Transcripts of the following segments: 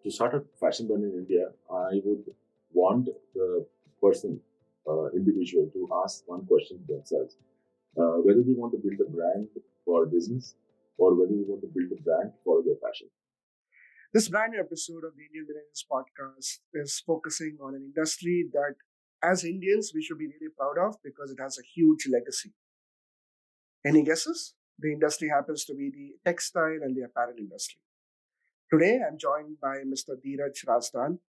to start a fashion brand in India, I would want the person, individual, to ask one question to themselves: whether they want to build a brand for business or whether they want to build a brand for their passion. This brand new episode of the Indian Millennials podcast is focusing on an industry that, as Indians, we should be really proud of because it has a huge legacy. Any guesses? The industry happens to be the textile and the apparel industry. Today, I'm joined by Mr. Dheeraj Razdan,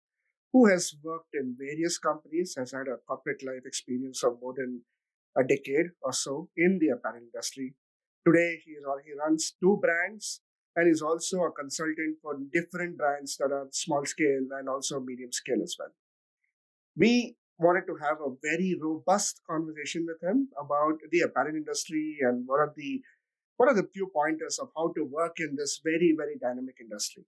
who has worked in various companies, has had a corporate life experience of more than a decade or so in the apparel industry. Today, he runs two brands and is also a consultant for different brands that are small scale and also medium scale as well. We wanted to have a very robust conversation with him about the apparel industry and what are the few pointers of how to work in this very, very dynamic industry.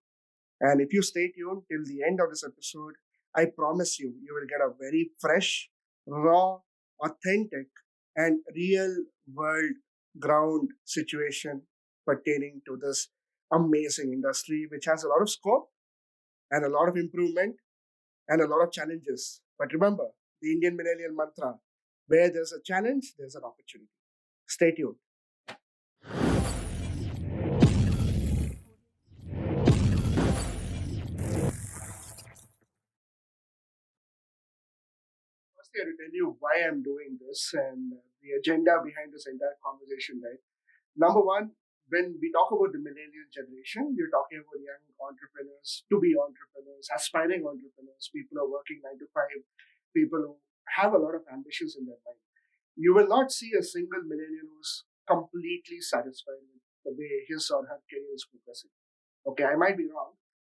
And if you stay tuned till the end of this episode, I promise you, you will get a very fresh, raw, authentic, and real world ground situation pertaining to this amazing industry, which has a lot of scope and a lot of improvement and a lot of challenges. But remember, the Indian millennial mantra: where there's a challenge, there's an opportunity. Stay tuned. Firstly, I have to tell you why I'm doing this and the agenda behind this entire conversation, right? Number one, when we talk about the millennial generation, we're talking about young entrepreneurs, to be entrepreneurs, aspiring entrepreneurs, people who are working 9 to 5, people who have a lot of ambitions in their mind. You will not see a single millennial who's completely satisfied with the way his or her career is progressing. Okay, I might be wrong.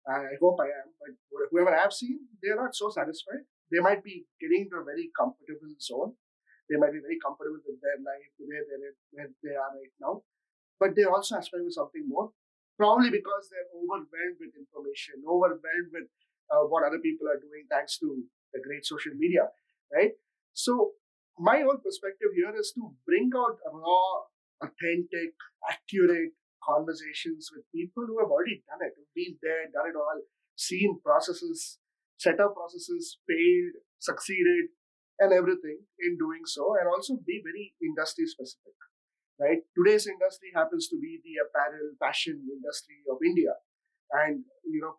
I hope I am, but whoever I've seen, they're not so satisfied. They might be getting to a very comfortable zone. They might be very comfortable with their life, where they are right now, but they're also aspiring to something more. Probably because they're overwhelmed with information, overwhelmed with what other people are doing thanks to the great social media, right? So my whole perspective here is to bring out raw, authentic, accurate conversations with people who have already done it, who've been there, done it all, seen processes, set up processes, failed, succeeded, and everything in doing so, and also be very industry specific, right? Today's industry happens to be the apparel fashion industry of India. And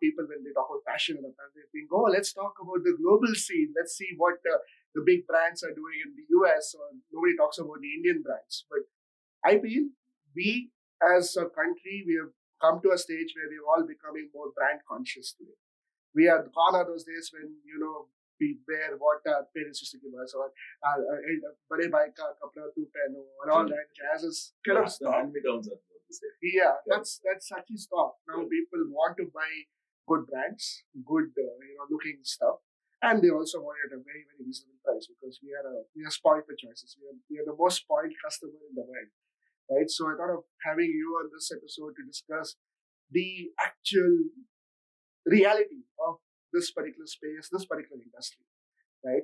people when they talk about fashion and apparel, they think, oh, let's talk about the global scene. Let's see what the big brands are doing in the US. Or nobody talks about the Indian brands. But I feel we, as a country, we have come to a stage where we're all becoming more brand conscious today. We are gone are those days when we wear what our parents used to give us, or bade bhai ka kapda tu pehno, and all that jazz is kind of The hand-me-downs are what to say. yeah, that's actually stopped. Now people want to buy good brands, good looking stuff, and they also want it at a very, very reasonable price because we are spoiled for choices. We are the most spoiled customer in the world, right? So I thought of having you on this episode to discuss the actual reality of this particular space, this particular industry, right?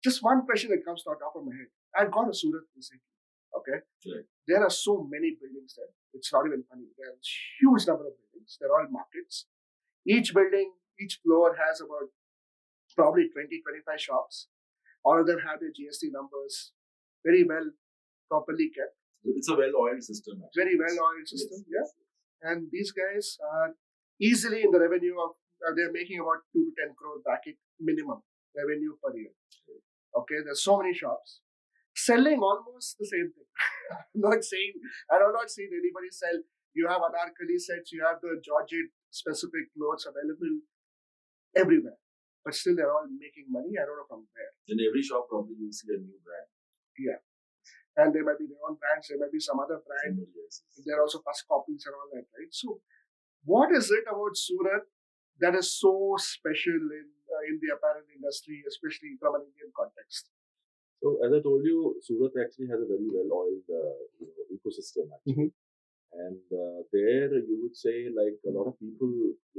Just one question that comes to the top of my head. I've gone to Surat recently. Okay, Right. there are so many buildings there. It's not even funny. There's a huge number of buildings. They're all markets. Each building, each floor has about probably 20, 25 shops. All of them have their GST numbers, very well, properly kept, It's a well-oiled system. Actually. very well oiled system. Yes. Yeah, and these guys are easily in the revenue of they're making about 2 to 10 crore bracket minimum revenue per year. Okay, there's so many shops selling almost the same thing. I'm not saying I have not seen anybody sell. You have anarkali sets, you have the Georgette specific clothes available everywhere, but still they're all making money. I don't know from where. In every shop, probably you'll see a new brand. Yeah, and there might be their own brands. There might be some other brand. Somebody else's. There are also first copies and all that, right? So, what is it about Surat that is so special in the apparel industry, especially from an Indian context? So, as I told you, Surat actually has a very well-oiled ecosystem actually. And there you would say like a lot of people,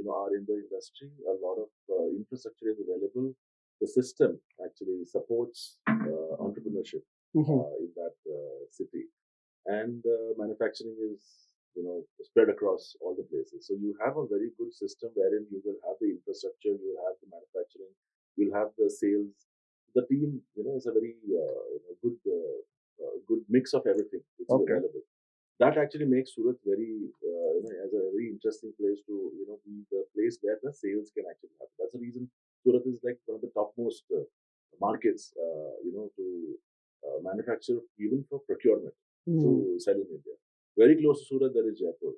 are in the industry, a lot of infrastructure is available. The system actually supports entrepreneurship in that city. And manufacturing is, spread across all the places. So you have a very good system wherein you will have the infrastructure have the sales. The team, is a very good mix of everything which is Okay. available. That actually makes Surat very, as a very interesting place to, be the place where the sales can actually happen. That's the reason Surat is like one of the topmost markets, to manufacture, even for procurement, to sell in India. Very close to Surat, there is Jaipur.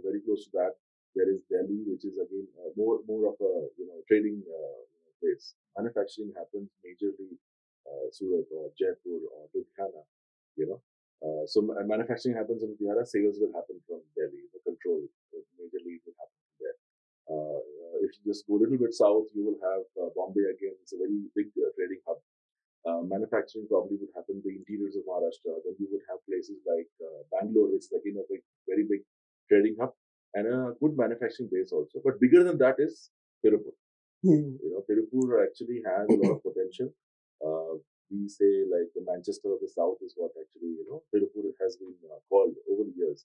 Very close to that, there is Delhi, which is again more of a trading place. Manufacturing happens majorly Surat or Jaipur or Ludhiana. You know, so manufacturing happens in Ludhiana. Sales will happen from Delhi. The control majorly will happen from there. If you just go a little bit south, you will have Bombay again. It's a very big trading hub. Manufacturing probably would happen in the interiors of Maharashtra. Then you would have places like Bangalore, which is again a very big trading hub and a good manufacturing base also. But bigger than that is Tirupur. Tirupur actually has a lot of potential. We say like the Manchester of the South is what actually Tirupur has been called over the years,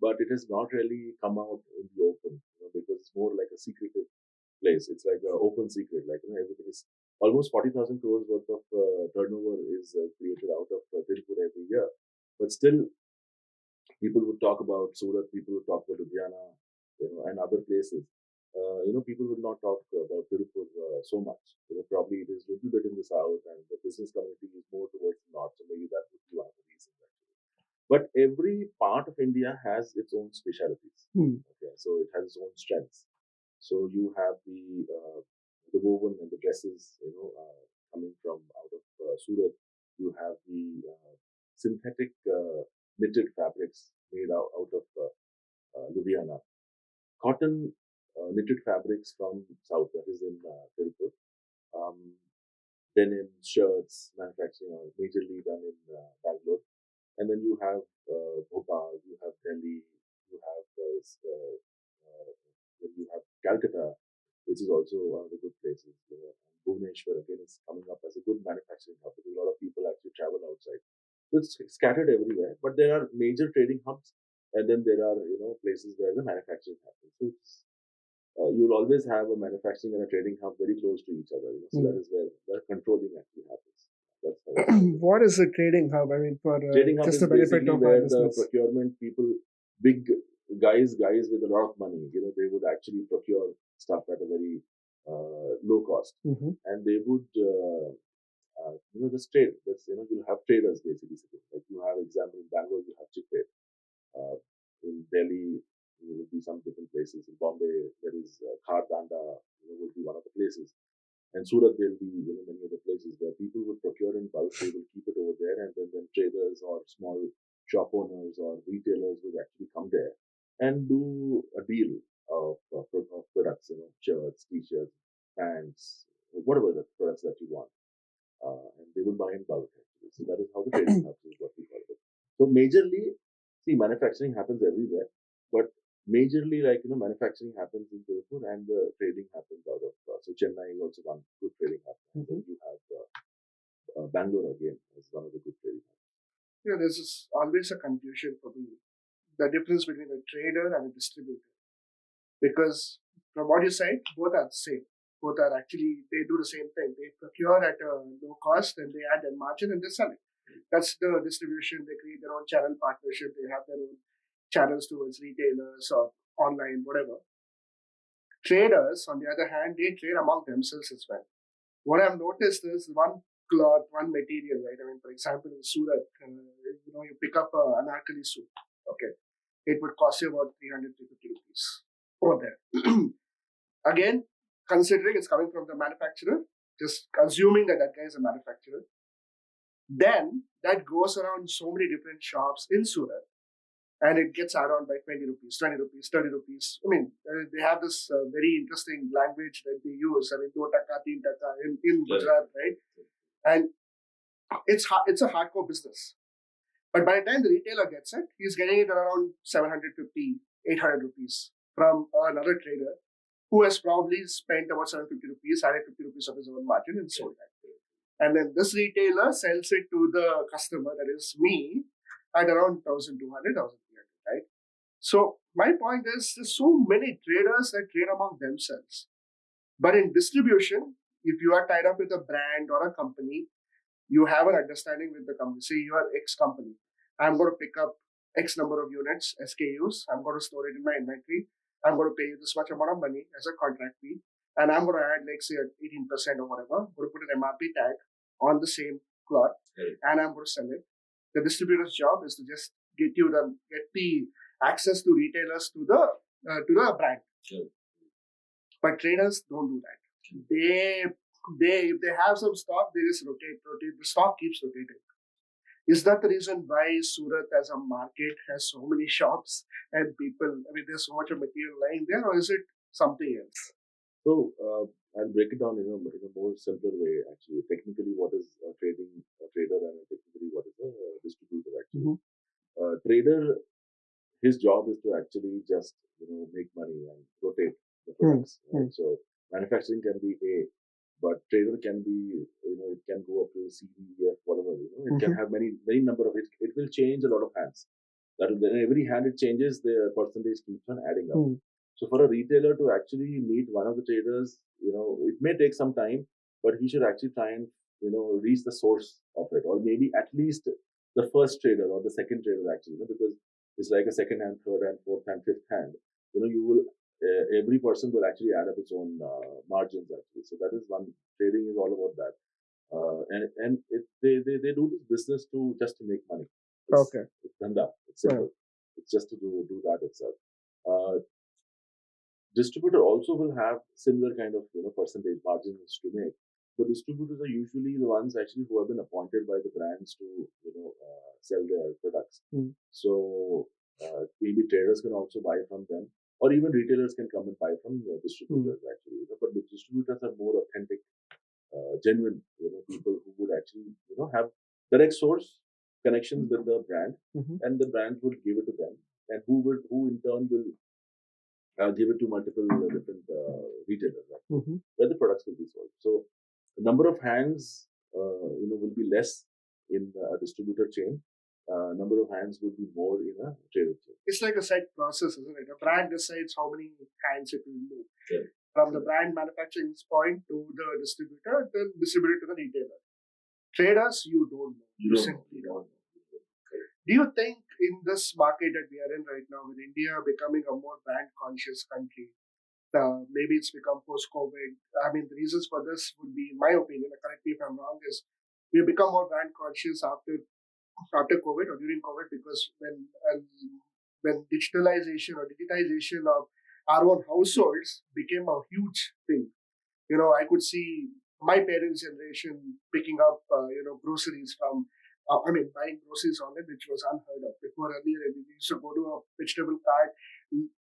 but it has not really come out in the open because it's more like a secretive place. It's like an open secret. Like everything is almost 40,000 crores worth of turnover is created out of Tirupur every year, but still people would talk about Surat, people would talk about Ludhiana, and other places. People would not talk about Tirupur so much. Probably it is a little bit in the south, and the business community is more towards the north. So maybe that would be one of the reasons actually. But every part of India has its own specialities. Okay, so it has its own strengths. So you have the woven and the dresses, coming from out of Surat. You have the synthetic knitted fabrics made out of Ludhiana. Cotton knitted fabrics from south, that is in Tirupur. Um, Denim shirts manufacturing are majorly done in Bangalore. And then you have Bhopal, you have Delhi, you have then you have Calcutta, which is also one of the good places. And Bhubaneswar again is coming up as a good manufacturing hub because a lot of people actually travel outside. So it's scattered everywhere, but there are major trading hubs, and then there are places where the manufacturing happens. So you'll always have a manufacturing and a trading hub very close to each other. So that is where the controlling actually happens. That's how What is a trading hub? I mean, for trading hub just is the benefit basically of our where the listeners. procurement people, big guys with a lot of money, they would actually procure stuff at a very low cost, and they would just trade. You'll have traders basically. Like you have example in Bangalore, you have chip trade. In Delhi, there will be some different places. In Bombay, there is carve, would be one of the places. And Surat, there will be many other places where people would procure in bulk. They will keep it over there, and then traders or small shop owners or retailers would actually come there and do a deal of products, shirts, t-shirts, pants, whatever the products that you want, and they would buy in bulk. Actually, so that is how the trading happens. Is what we call it. So majorly, see, manufacturing happens everywhere, but majorly, like manufacturing happens in Tirupur and the trading happens out of. So Chennai is also one good trading hub. And then you have Bangalore again as one of the good trading hubs. There's always a confusion for me. The difference between a trader and a distributor. Because from what you said, both are the same. Both are actually, they do the same thing. They procure at a low cost and they add their margin and they sell it. That's the distribution. They create their own channel partnership. They have their own channels towards retailers or online, whatever. Traders, on the other hand, they trade among themselves as well. What I've noticed is one cloth, one material, right? I mean, for example, in Surat, you pick up an anarkali suit, okay? It would cost you about 300 to 50 rupees over there. Again, considering it's coming from the manufacturer, just assuming that guy is a manufacturer, then that goes around so many different shops in Surat and it gets added on by 20 rupees, 20 rupees, 30 rupees. I mean, they have this very interesting language that they use. I mean, do taka, teen taka in Gujarat, right? And it's a hardcore business. But by the time the retailer gets it, he's getting it around 750, 800 rupees from another trader who has probably spent about 750 rupees, added 50 rupees of his own margin and sold that. And then this retailer sells it to the customer, that is me, at around 1,200, 1,300, right? So my point is, there's so many traders that trade among themselves. But in distribution, If you are tied up with a brand or a company, you have an understanding with the company. Say you are X company. I'm going to pick up X number of units, SKUs. I'm going to store it in my inventory. I'm going to pay you this much amount of money as a contract fee. And I'm going to add, like, say, 18% or whatever. I'm going to put an MRP tag on the same cloth, and I'm going to sell it. The distributor's job is to just get the access to retailers to the brand. Sure. But traders don't do that. They if they have some stock, they just rotate. The stock keeps rotating. Is that the reason why Surat as a market has so many shops and people? I mean, there's so much of material lying there, or is it something else? So I'll break it down in a more simpler way. Actually, technically, what is a trader, and technically what is a distributor? Actually, trader, his job is to actually just make money and rotate the products. Right? So manufacturing can be A, but trader can be it can go up to C, D, E, F, whatever. It can have many number of it. It will change a lot of hands. That every hand it changes, the percentage keeps on adding up. So for a retailer to actually meet one of the traders, it may take some time, but he should actually try and reach the source of it, or maybe at least the first trader or the second trader actually, because it's like a second hand, third hand, fourth hand, fifth hand. You will every person will actually add up its own margins actually. So that is one. Trading is all about that, they do this business just to make money. It's dhanda. It's simple. It's just to do that itself. Distributor also will have similar kind of percentage margins to make. But distributors are usually the ones actually who have been appointed by the brands to sell their products. So maybe traders can also buy from them, or even retailers can come and buy from distributors actually. But the distributors are more authentic, genuine people who would actually have direct source connections with the brand, and the brand would give it to them, and who in turn will give it to multiple different retailers, right? Where the products will be sold. So the number of hands, will be less in a distributor chain. Number of hands would be more in a trader chain. It's like a set process, isn't it? A brand decides how many hands it will move. From the brand manufacturing point to the distributor, then distributor to the retailer. Traders, you don't know. You simply don't know. Do you think in this market that we are in right now, with India becoming a more brand conscious country, maybe it's become post-COVID? I mean, the reasons for this would be, in my opinion, correct me if I'm wrong, is we become more brand conscious after COVID or during COVID, because when digitization of our own households became a huge thing. I could see my parents' generation picking up, groceries from, buying groceries online, which was unheard of. Before, earlier, we used to go to a vegetable cart,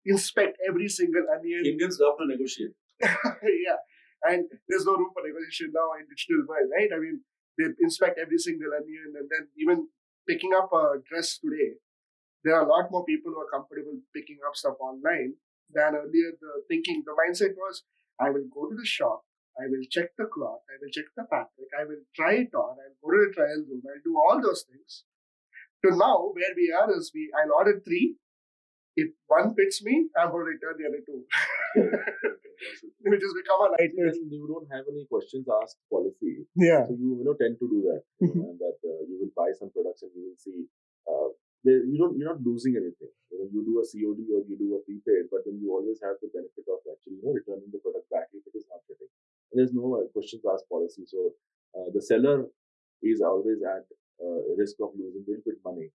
inspect every single onion. Indians love to negotiate. Yeah, and there's no room for negotiation now in digital world, right? I mean, they inspect every single onion, and then even picking up a dress today, there are a lot more people who are comfortable picking up stuff online than earlier. The mindset was, I will go to the shop, I will check the cloth, I will check the fabric, I will try it on, I'll go to the trial room, I'll do all those things. To now, where we are is I'll order 3. If one fits me, I'm going to return the other 2. Which has become a nightmare. You don't have any questions asked policy. Yeah. So you tend to do that, and that you will buy some products and you will see. You're not losing anything. You do a COD or you do a prepaid, but then you always have the benefit of actually returning the product back if it is not fitting. And there's no questions asked policy. So the seller is always at risk of losing a little bit money,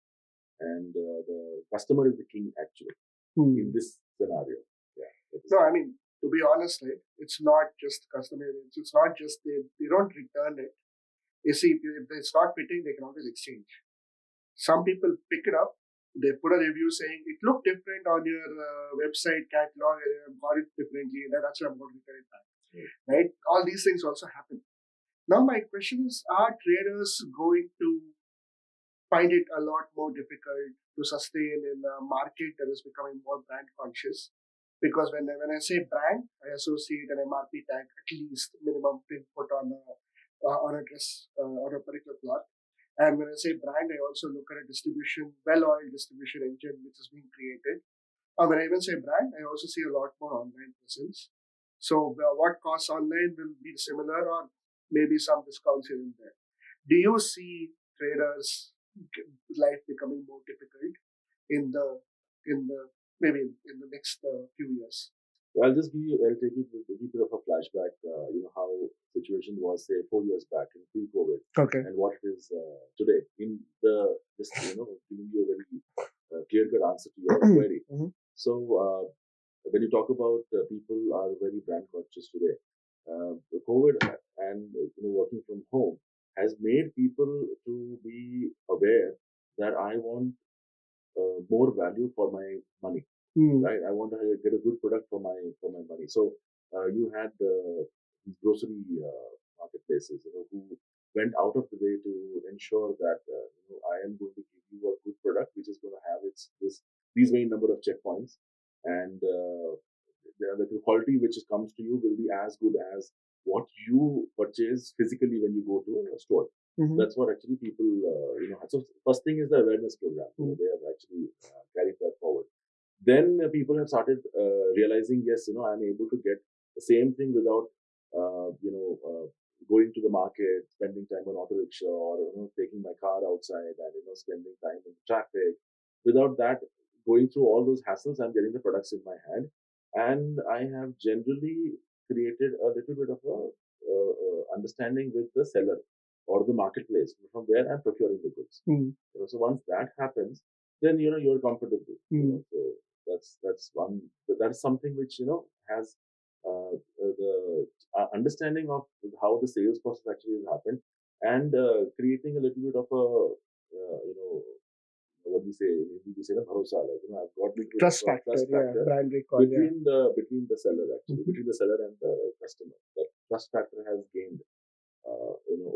and the customer is the king actually in this scenario. Yeah. No, I mean, to be honest, right, it's not just customer. It's not just they don't return it. You see, if it's not fitting, they can always exchange. Some people pick it up, they put a review saying it looked different on your website catalog, and I've got it differently, and that's why I'm going to return it back. Right? All these things also happen. Now, my question is, are traders going to find it a lot more difficult to sustain in a market that is becoming more brand conscious? Because when I say brand, I associate an MRP tag, at least minimum thing put on a dress, on a particular cloth. And when I say brand, I also look at a well-oiled distribution engine which is being created. When I even say brand, I also see a lot more online presence. So what costs online will be similar, or maybe some discounts here and there. Do you see traders life becoming more difficult in the maybe in the next few years? I'll take you to a bit of a flashback, how situation was, say, 4 years back in pre-COVID Okay. and what it is today. Just, giving you a very clear-cut answer to your query. Mhm. So, when you talk about people are very brand conscious today, the COVID and, working from home has made people to be aware that I want more value for my money, right? I want to get a good product for my money. So you had these grocery marketplaces, who went out of the way to ensure that I am going to give you a good product, which is going to have these many number of checkpoints, and the quality which comes to you will be as good as what you purchase physically when you go to a store. Mm-hmm. That's what actually people, So first thing is the awareness program. They have actually carried that forward. Then people have started realizing, yes, I'm able to get the same thing without, going to the market, spending time on auto rickshaw, or taking my car outside and spending time in traffic. Without that, going through all those hassles, I'm getting the products in my hand, and I have generally created a little bit of a understanding with the seller or the marketplace from where I'm procuring the goods. So once that happens, then you're comfortable. So that's one. That's something which has the understanding of how the sales process actually has happened, and creating a little bit of a what we say, we say the bharosa, like, I've got little Trust bit of a factor, trust factor brand recall, between the seller actually, Mhm. between the seller and the customer. That trust factor has gained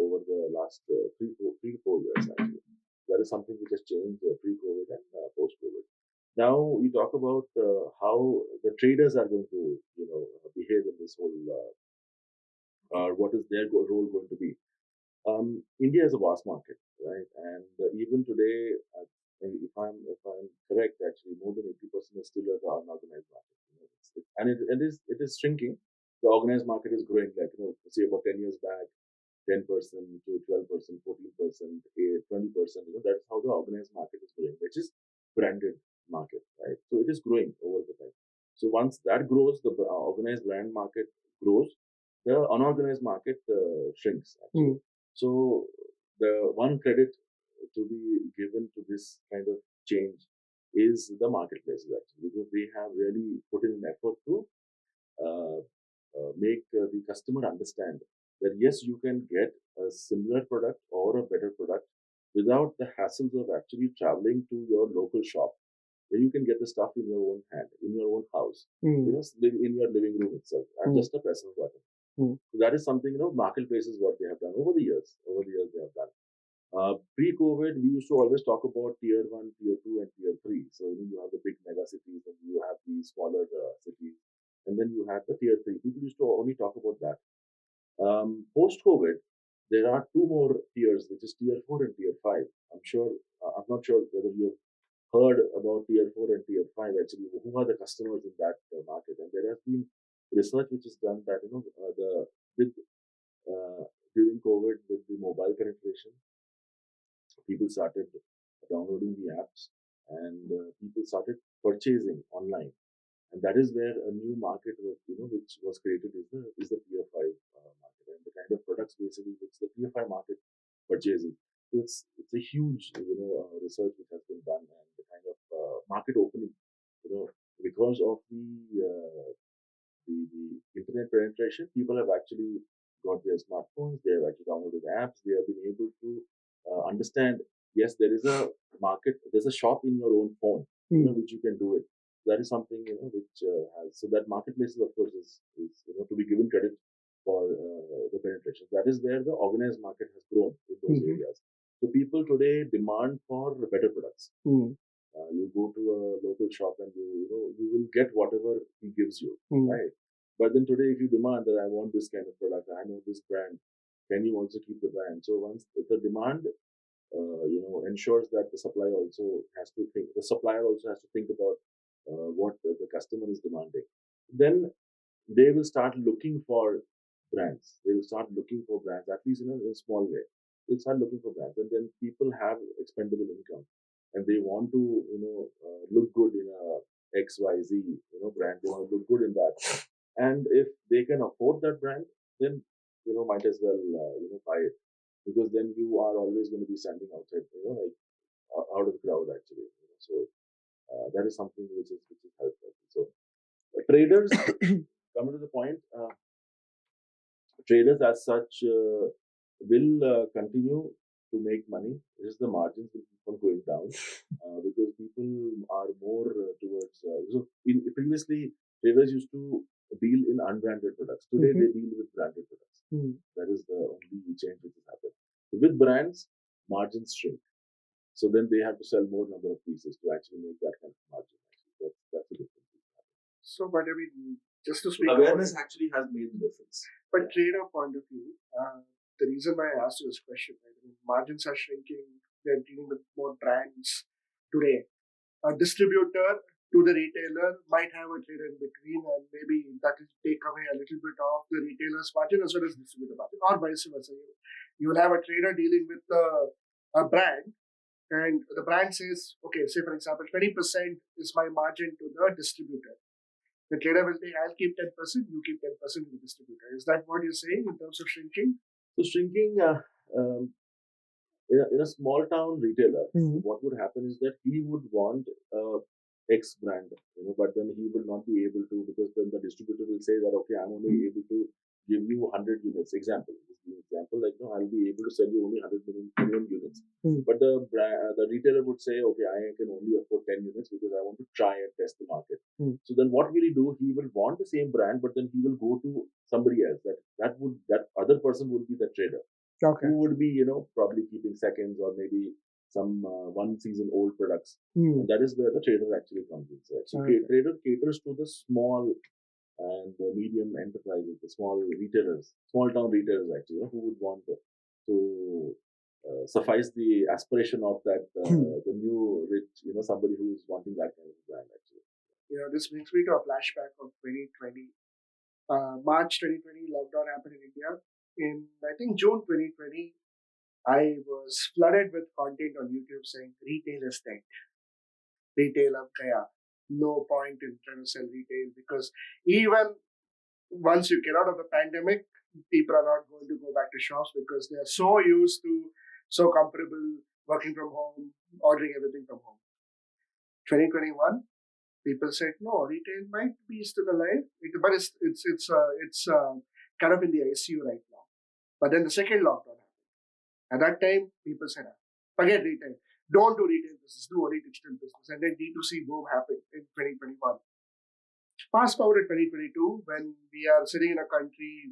over the last 3 to 4 years actually. That is something which has changed pre-COVID and post-COVID. Now we talk about how the traders are going to behave in this whole what is their role going to be. India is a vast market, right? And even today, if I'm correct, actually more than 80% is still an unorganized market. And it is shrinking. The organized market is growing, like say about 10 years back, 10% to 12%, 14%, 20%. That's how the organized market is growing, which is branded market, right? So it is growing over the time. So once that grows, the organized brand market grows, the unorganized market shrinks actually. So the one credit to be given to this kind of change is the marketplaces actually, because they have really put in an effort to uh, make the customer understand that yes, you can get a similar product or a better product without the hassles of actually traveling to your local shop. Where you can get the stuff in your own hand, in your own house, in your living room itself, at just a press of a button. So that is something, marketplaces what they have done over the years. Over the years they have done. Pre-COVID, we used to always talk about tier one, tier two, and tier three. So you have the big mega cities, and you have the smaller cities, and then you have the tier three. People used to only talk about that. Post-COVID, there are two more tiers, which is tier four and tier five. I'm not sure whether you've heard about tier four and tier five. Actually, who are the customers in that market? And there has been research which is done that the with during COVID, with the mobile penetration, people started downloading the apps, and people started purchasing online, and that is where a new market was, which was created, is the tier five market, and the kind of products basically which the tier five market purchases. It's a huge research which has been done, and the kind of market opening, because of the internet penetration, people have actually got their smartphones, they have actually downloaded apps, they have been able to understand, yes, there is a market, there's a shop in your own phone, which you can do it. That is something, which has, so that marketplaces, of course, is to be given credit for the penetration. That is where the organized market has grown in those areas. So people today demand for better products. You go to a local shop and you will get whatever he gives you, right? But then today, if you demand that I want this kind of product, I know this brand, can you also keep the brand? So once the demand, ensures that the supplier also has to think. The supplier also has to think about what the customer is demanding. Then they will start looking for brands. They will start looking for brands, at least in a small way. They'll start looking for brands, and then people have expendable income, and they want to, look good in a XYZ, brand. They want to look good in that, and if they can afford that brand, then might as well buy it, because then you are always going to be standing outside, like out of the crowd actually. So that is something which is helpful. So traders, coming to the point, traders as such will continue to make money. Just the margins will keep on going down because people are more towards. Previously, traders used to deal in unbranded products. Today, they deal with branded products. That is the only change which has happened. So with brands, margins shrink. So then they have to sell more number of pieces to actually make that kind of margin. Actually, that's a difference. So, but I mean, just to speak awareness actually has made the difference. But trader point of view, the reason why I asked you this question, right? I mean, margins are shrinking. They're dealing with more brands today. A distributor to the retailer might have a trader in between, and maybe that will take away a little bit of the retailer's margin as well as distributor margin, or vice versa. You will have a trader dealing with a brand, and the brand says, okay, say for example, 20% is my margin to the distributor. The trader will say, I'll keep 10%, you keep 10% to the distributor. Is that what you're saying in terms of shrinking? So shrinking, um, in a small town retailer, what would happen is that he would want X brand, but then he will not be able to, because then the distributor will say that, okay, I'm only able to give you 100 units. Example, like, no, I'll be able to sell you only 100 million units. But the retailer would say, okay, I can only afford 10 units because I want to try and test the market. So then what will he do? He will want the same brand, but then he will go to somebody else. That other person would be the trader. Okay. Who would be, probably keeping seconds or maybe some one season old products. And that is where the trader actually comes in. So trader caters to the small and the medium enterprises, the small retailers, small town retailers actually, who would want to suffice the aspiration of that the new rich, somebody who is wanting that kind of brand actually. This brings me to a flashback of 2020. March 2020, lockdown happened in India. In, I think, June 2020, I was flooded with content on YouTube saying retail is dead. Retail ab gaya. No point in trying to sell retail because even once you get out of the pandemic, people are not going to go back to shops because they are so used to, so comfortable working from home, ordering everything from home. 2021, people said no, retail might be still alive, but it's kind of in the ICU right now. But then the second lockdown happened. At that time, people said, forget retail, don't do retail business, do only digital business. And then D2C boom happened in 2021. Fast forward to 2022, when we are sitting in a country,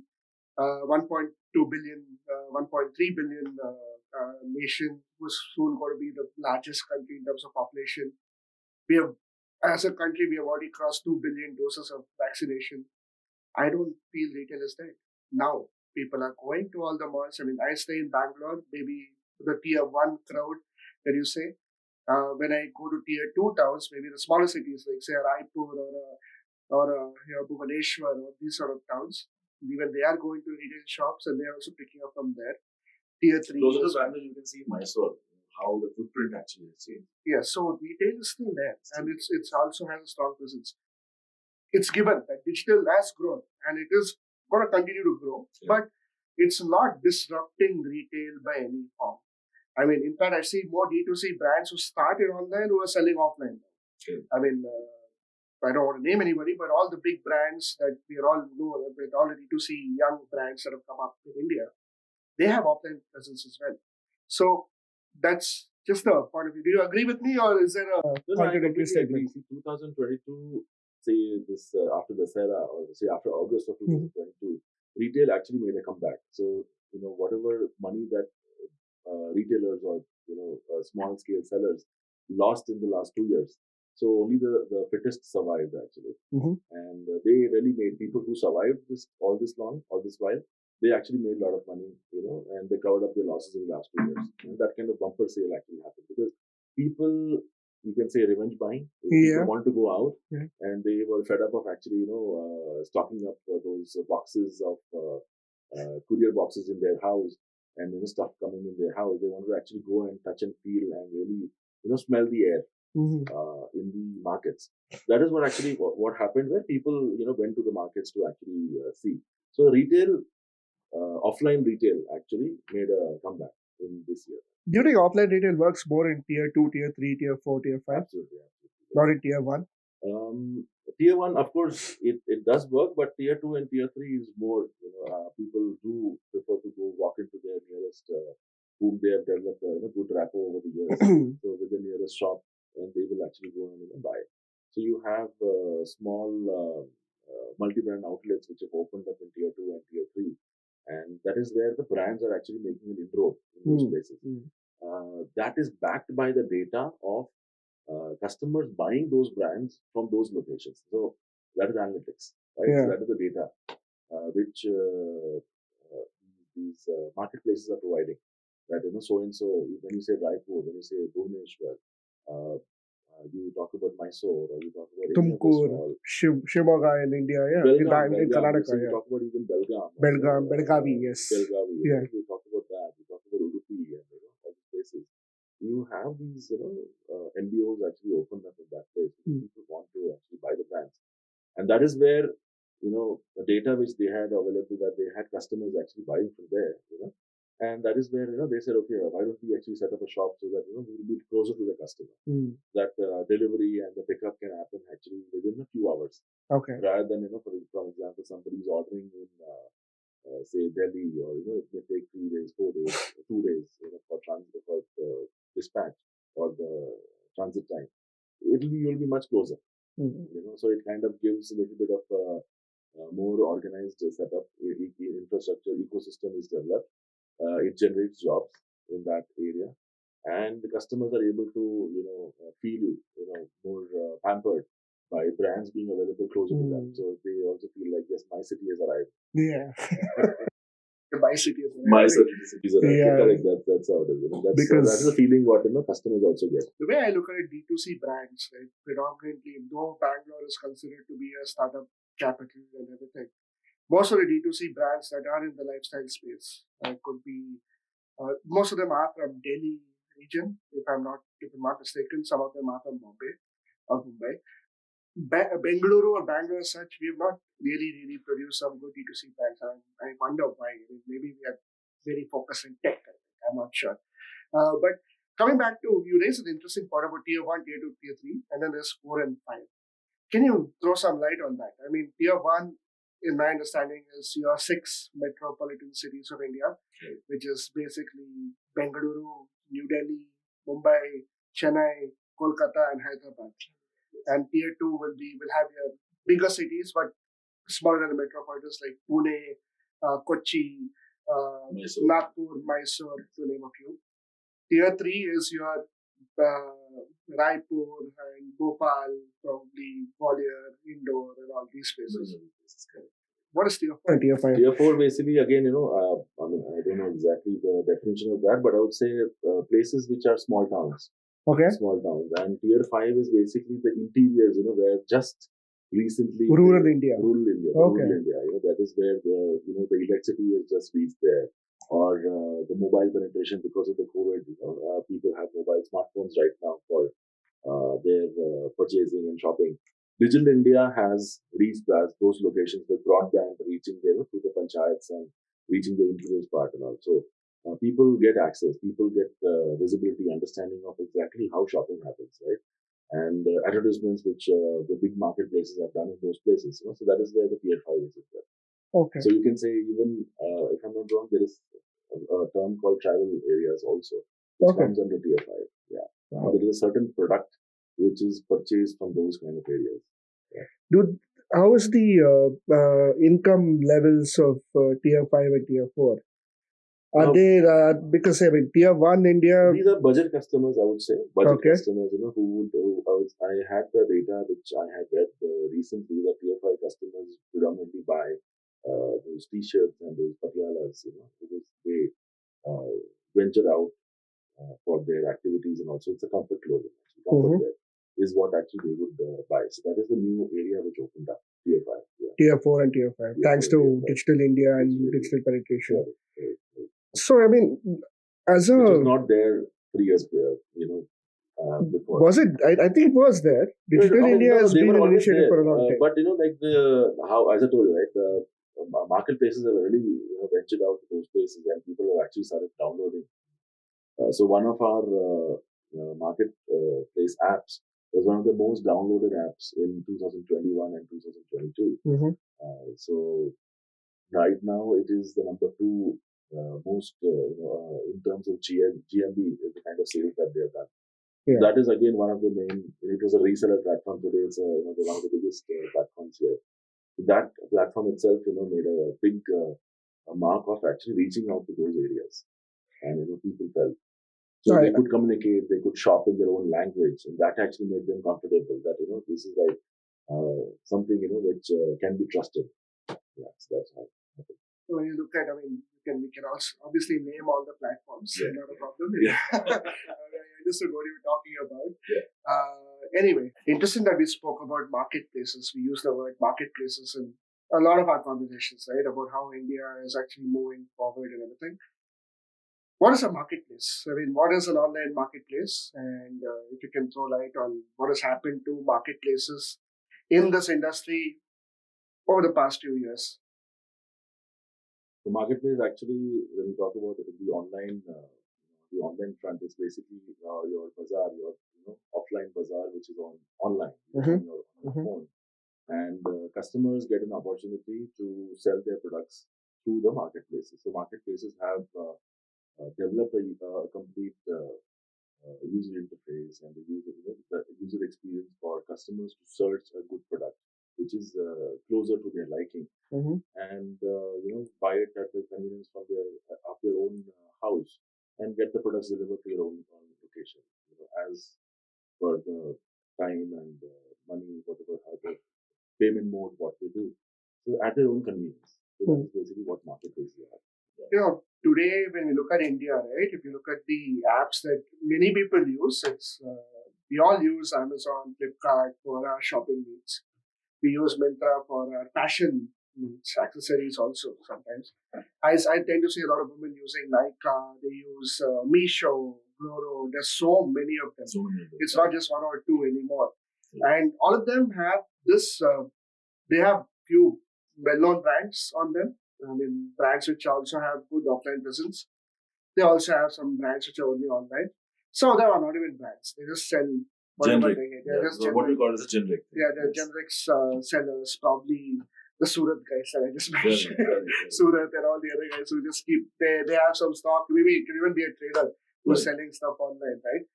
1.2 billion, 1.3 billion nation, who's soon going to be the largest country in terms of population. We have, as a country, we have already crossed 2 billion doses of vaccination. I don't feel retail is dead. Now, people are going to all the malls. I mean, I stay in Bangalore, maybe the tier 1 crowd that you say. When I go to tier 2 towns, maybe the smaller cities like, say, Raipur or Bhubaneswar or these sort of towns, even they are going to retail shops and they are also picking up from there. Tier 3. Closer to Bangalore, you can see Mysore, how the footprint actually is changed. Yeah, so retail is still there and it's also has a strong presence. It's given that digital has grown and it is going to continue to grow, but it's not disrupting retail by any form. I mean, in fact, I see more D2C brands who started online who are selling offline. I mean, I don't want to name anybody, but all the big brands that we all know, with all the D2C young brands that have come up in India, they have offline presence as well. So that's just a point of view. Do you agree with me, or is there a contradictory statement? See, 2022, say this after the Sera, or say after August of 2022, retail actually made a comeback. So whatever money that retailers or small scale sellers lost in the last 2 years, so only the fittest survived actually, and they really made people who survived all this while. They actually made a lot of money, and they covered up their losses in the last 2 years. And that kind of bumper sale actually happened because people you can say revenge buying. People want to go out, and they were fed up of actually, stocking up those boxes of courier boxes in their house, and stuff coming in their house. They want to actually go and touch and feel and really smell the air in the markets. That is what actually what happened, where people went to the markets to actually see. So retail, offline retail actually made a comeback in this year. Do you think offline retail works more in tier 2, tier 3, tier 4, tier 5? Absolutely. Not in tier 1? Tier 1, of course, it does work, but tier 2 and tier 3 is more, people do prefer to go walk into their nearest, whom they have developed a good rapport over the years. So with the nearest shop, and they will actually go and buy. So you have small multi-brand outlets which have opened up in tier 2 and tier 3. And that is where the brands are actually making an inroad in those places. That is backed by the data of customers buying those brands from those locations. So that is analytics, right? So that is the data which these marketplaces are providing. That so and so, when you say Raipur, when you say Bhubaneswar, you talk about Mysore, or you talk about Tumkur, Shimoga in India, Belgaum, in Karnataka. So you talk about even Belgaum. Belgavi, yes. Belgavi, you talk about that. You talk about Udupi and all these places. You have these, MBOs actually opened up in that place. People want to actually buy the brands. And that is where, the data which they had available, that they had customers actually buying from there, And that is where, they said, okay, why don't we actually set up a shop so that, we will be closer to the customer. That delivery and the pickup can happen actually within a few hours. Okay. Rather than, for example, somebody is ordering in, say, Delhi, or, it may take 3 days, 4 days, 2 days, for transit, for dispatch or the transit time. You'll be much closer. So it kind of gives a little bit of more organized setup. Infrastructure ecosystem is developed. It generates jobs in that area, and the customers are able to feel more pampered by brands being available closer to them. So they also feel like, yes, my city has arrived. Yeah. My city has arrived. My city has arrived. Yeah. Correct. That's how it is. That is a feeling what customers also get. The way I look at it, D2C brands, right, predominantly, though Bangalore is considered to be a startup capital and everything, most of the D2C brands that are in the lifestyle space could be, most of them are from Delhi region, if I'm not mistaken. Some of them are from Bombay or Mumbai. Bengaluru or Bangalore as such, we have not really produced some good D2C brands. I wonder why. I mean, maybe we are very focused in tech. I'm not sure. But coming back to, you raised an interesting point about tier 1, tier 2, tier 3, and then there's 4 and 5. Can you throw some light on that? I mean, tier 1, in my understanding, is your 6 metropolitan cities of India, which is basically Bengaluru, New Delhi, Mumbai, Chennai, Kolkata, and Hyderabad. And tier 2 will have your bigger cities, but smaller than the metropolitans like Pune, Kochi, Nagpur, Mysore, to name a few. Tier 3 is your Raipur and Bhopal, probably Gwalior, Indore, and all these places. What is tier 4? Tier 5. Tier 4 basically, again, I mean, I don't know exactly the definition of that, but I would say places which are small towns. Okay. Small towns. And tier 5 is basically the interiors, where just recently rural India. Rural India. That is where the electricity has just reached there, or the mobile penetration because of the COVID. People have mobile smartphones right now for their purchasing and shopping. Digital India has reached those locations with broadband reaching there to the panchayats and reaching the interiors part and all. So people get access, people get visibility, understanding of exactly how shopping happens, right? And advertisements which the big marketplaces have done in those places. So that is where the tier 5 is there. Okay. So you can say, even if I'm not wrong, there is a term called travel areas also, which comes under tier 5. Yeah. Wow. There is a certain product which is purchased from those kind of areas. Yeah. How is the income levels of tier 5 and tier 4? Are they, because I mean, tier 1 India... These are budget customers, I would say. Budget customers, I had the data which I had read recently, that tier 5 customers predominantly buy those t-shirts and those patialas, because they venture out for their activities, and also it's a comfort clothing, comfort wear. is what actually they would buy. So that is the new area which opened up, tier 5. Yeah. Tier 4 and Tier 5, thanks to Digital India and digital penetration. So, I mean, as a... Which was not there 3 years before. Was it? I think it was there. Digital India has been an initiative for a long time. But like how, as I told you, right, the marketplaces have really ventured out to those places, and people have actually started downloading. So one of our marketplace apps was one of the most downloaded apps in 2021 and 2022. So right now it is the number 2 most in terms of GMB is the kind of sales that they have done. Yeah. That is again one of the main. It was a reseller platform. Today it's one of the biggest platforms here. That platform itself, made a big mark of actually reaching out to those areas, and people felt so they could communicate, they could shop in their own language, and that actually made them comfortable. That this is like something which can be trusted. Yeah, so that's how. So when you look at, we can also obviously name all the platforms. Yeah. Not a problem. Yeah. I understood what you were talking about. Yeah. Anyway, interesting that we spoke about marketplaces. We use the word marketplaces in a lot of our conversations, right? About how India is actually moving forward and everything. What is a marketplace? What is an online marketplace? And if you can throw light on what has happened to marketplaces in this industry over the past few years. The marketplace actually, when you talk about the online front is basically your bazaar, your offline bazaar, which is online on your phone, and customers get an opportunity to sell their products through the marketplaces. So marketplaces have developed a complete user interface and the user experience for customers to search a good product which is closer to their liking, and buy it at the convenience of their own house and get the products delivered to your own location, as per the time and money, whatever other payment mode what they do, so at their own convenience. So that's basically what marketplaces are. Today when we look at India, right, if you look at the apps that many people use, it's we all use Amazon, Flipkart for our shopping needs. We use Myntra for our fashion needs, accessories also sometimes. I tend to see a lot of women using Nykaa, they use Meesho, Gloro. There's so many of them. It's not just one or two anymore. Yeah. And all of them have this, they have few well-known brands on them. Brands which also have good offline presence. They also have some brands which are only online. Some of them are not even brands. They just sell generic. What we call as a generic. Yeah, they're generics sellers, probably the Surat guys that I just mentioned. Surat and all the other guys who just they have some stock. Maybe it could even be a trader who's selling stuff online, right?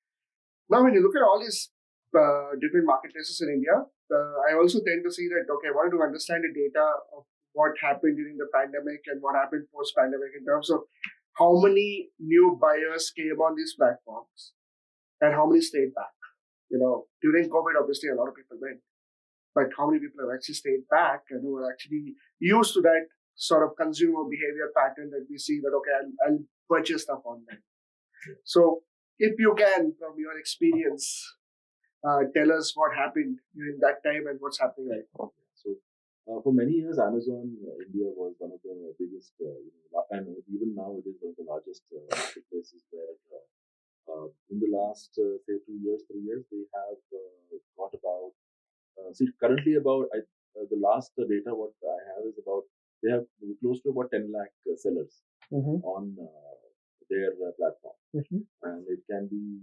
Now, when you look at all these different marketplaces in India, I also tend to see that, okay, I wanted to understand the data of what happened during the pandemic and what happened post-pandemic in terms of how many new buyers came on these platforms and how many stayed back. During COVID, obviously, a lot of people went. But how many people have actually stayed back and who are actually used to that sort of consumer behavior pattern that we see that, okay, I'll purchase stuff online. So if you can, from your experience, tell us what happened during that time and what's happening right now. So for many years, Amazon India was one of the biggest, and even now it is one of the largest marketplaces where in the last, say, 2 years, 3 years, they have got about, currently about, the last data what I have is about, they have close to about 10 lakh sellers on their platform. And it can be,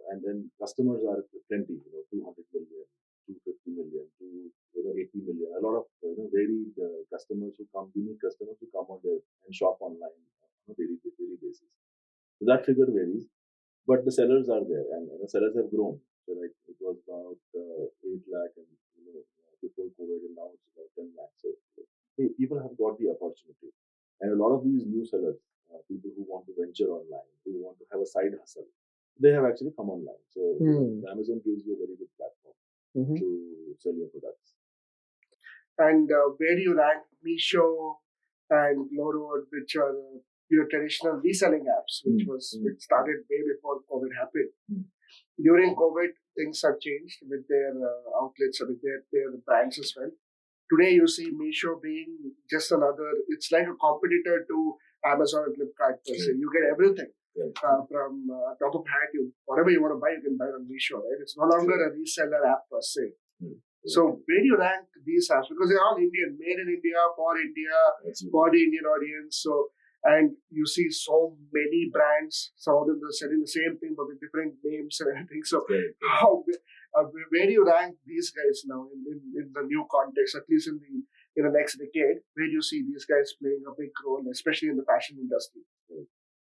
and then customers are plenty, 200 million, 250 million, 80 million, a lot of varied customers who come, unique customers who come on there and shop online on a daily basis. So that figure varies. But the sellers are there, and the sellers have grown. So like it was about 8 lakh, and before COVID, and now it's about 10 lakh. So people have got the opportunity, and a lot of these new sellers, people who want to venture online, who want to have a side hustle, they have actually come online. So Amazon gives you a very good platform to sell your products. And where do you rank Meesho and Gloro, which are your traditional reselling apps, which started way before COVID happened? During COVID, things have changed with their outlets, with their brands as well. Today, you see Meesho being just another, it's like a competitor to Amazon and Flipkart per se. You get everything from top of hat, whatever you want to buy, you can buy on Meesho, right? It's no longer a reseller app per se. So where do you rank these apps? Because they're all Indian, made in India, for the Indian audience. So, and you see so many brands, some of them are selling the same thing but with different names and everything. So how, where do you rank these guys now in the new context, at least in the next decade? Where do you see these guys playing a big role, especially in the fashion industry?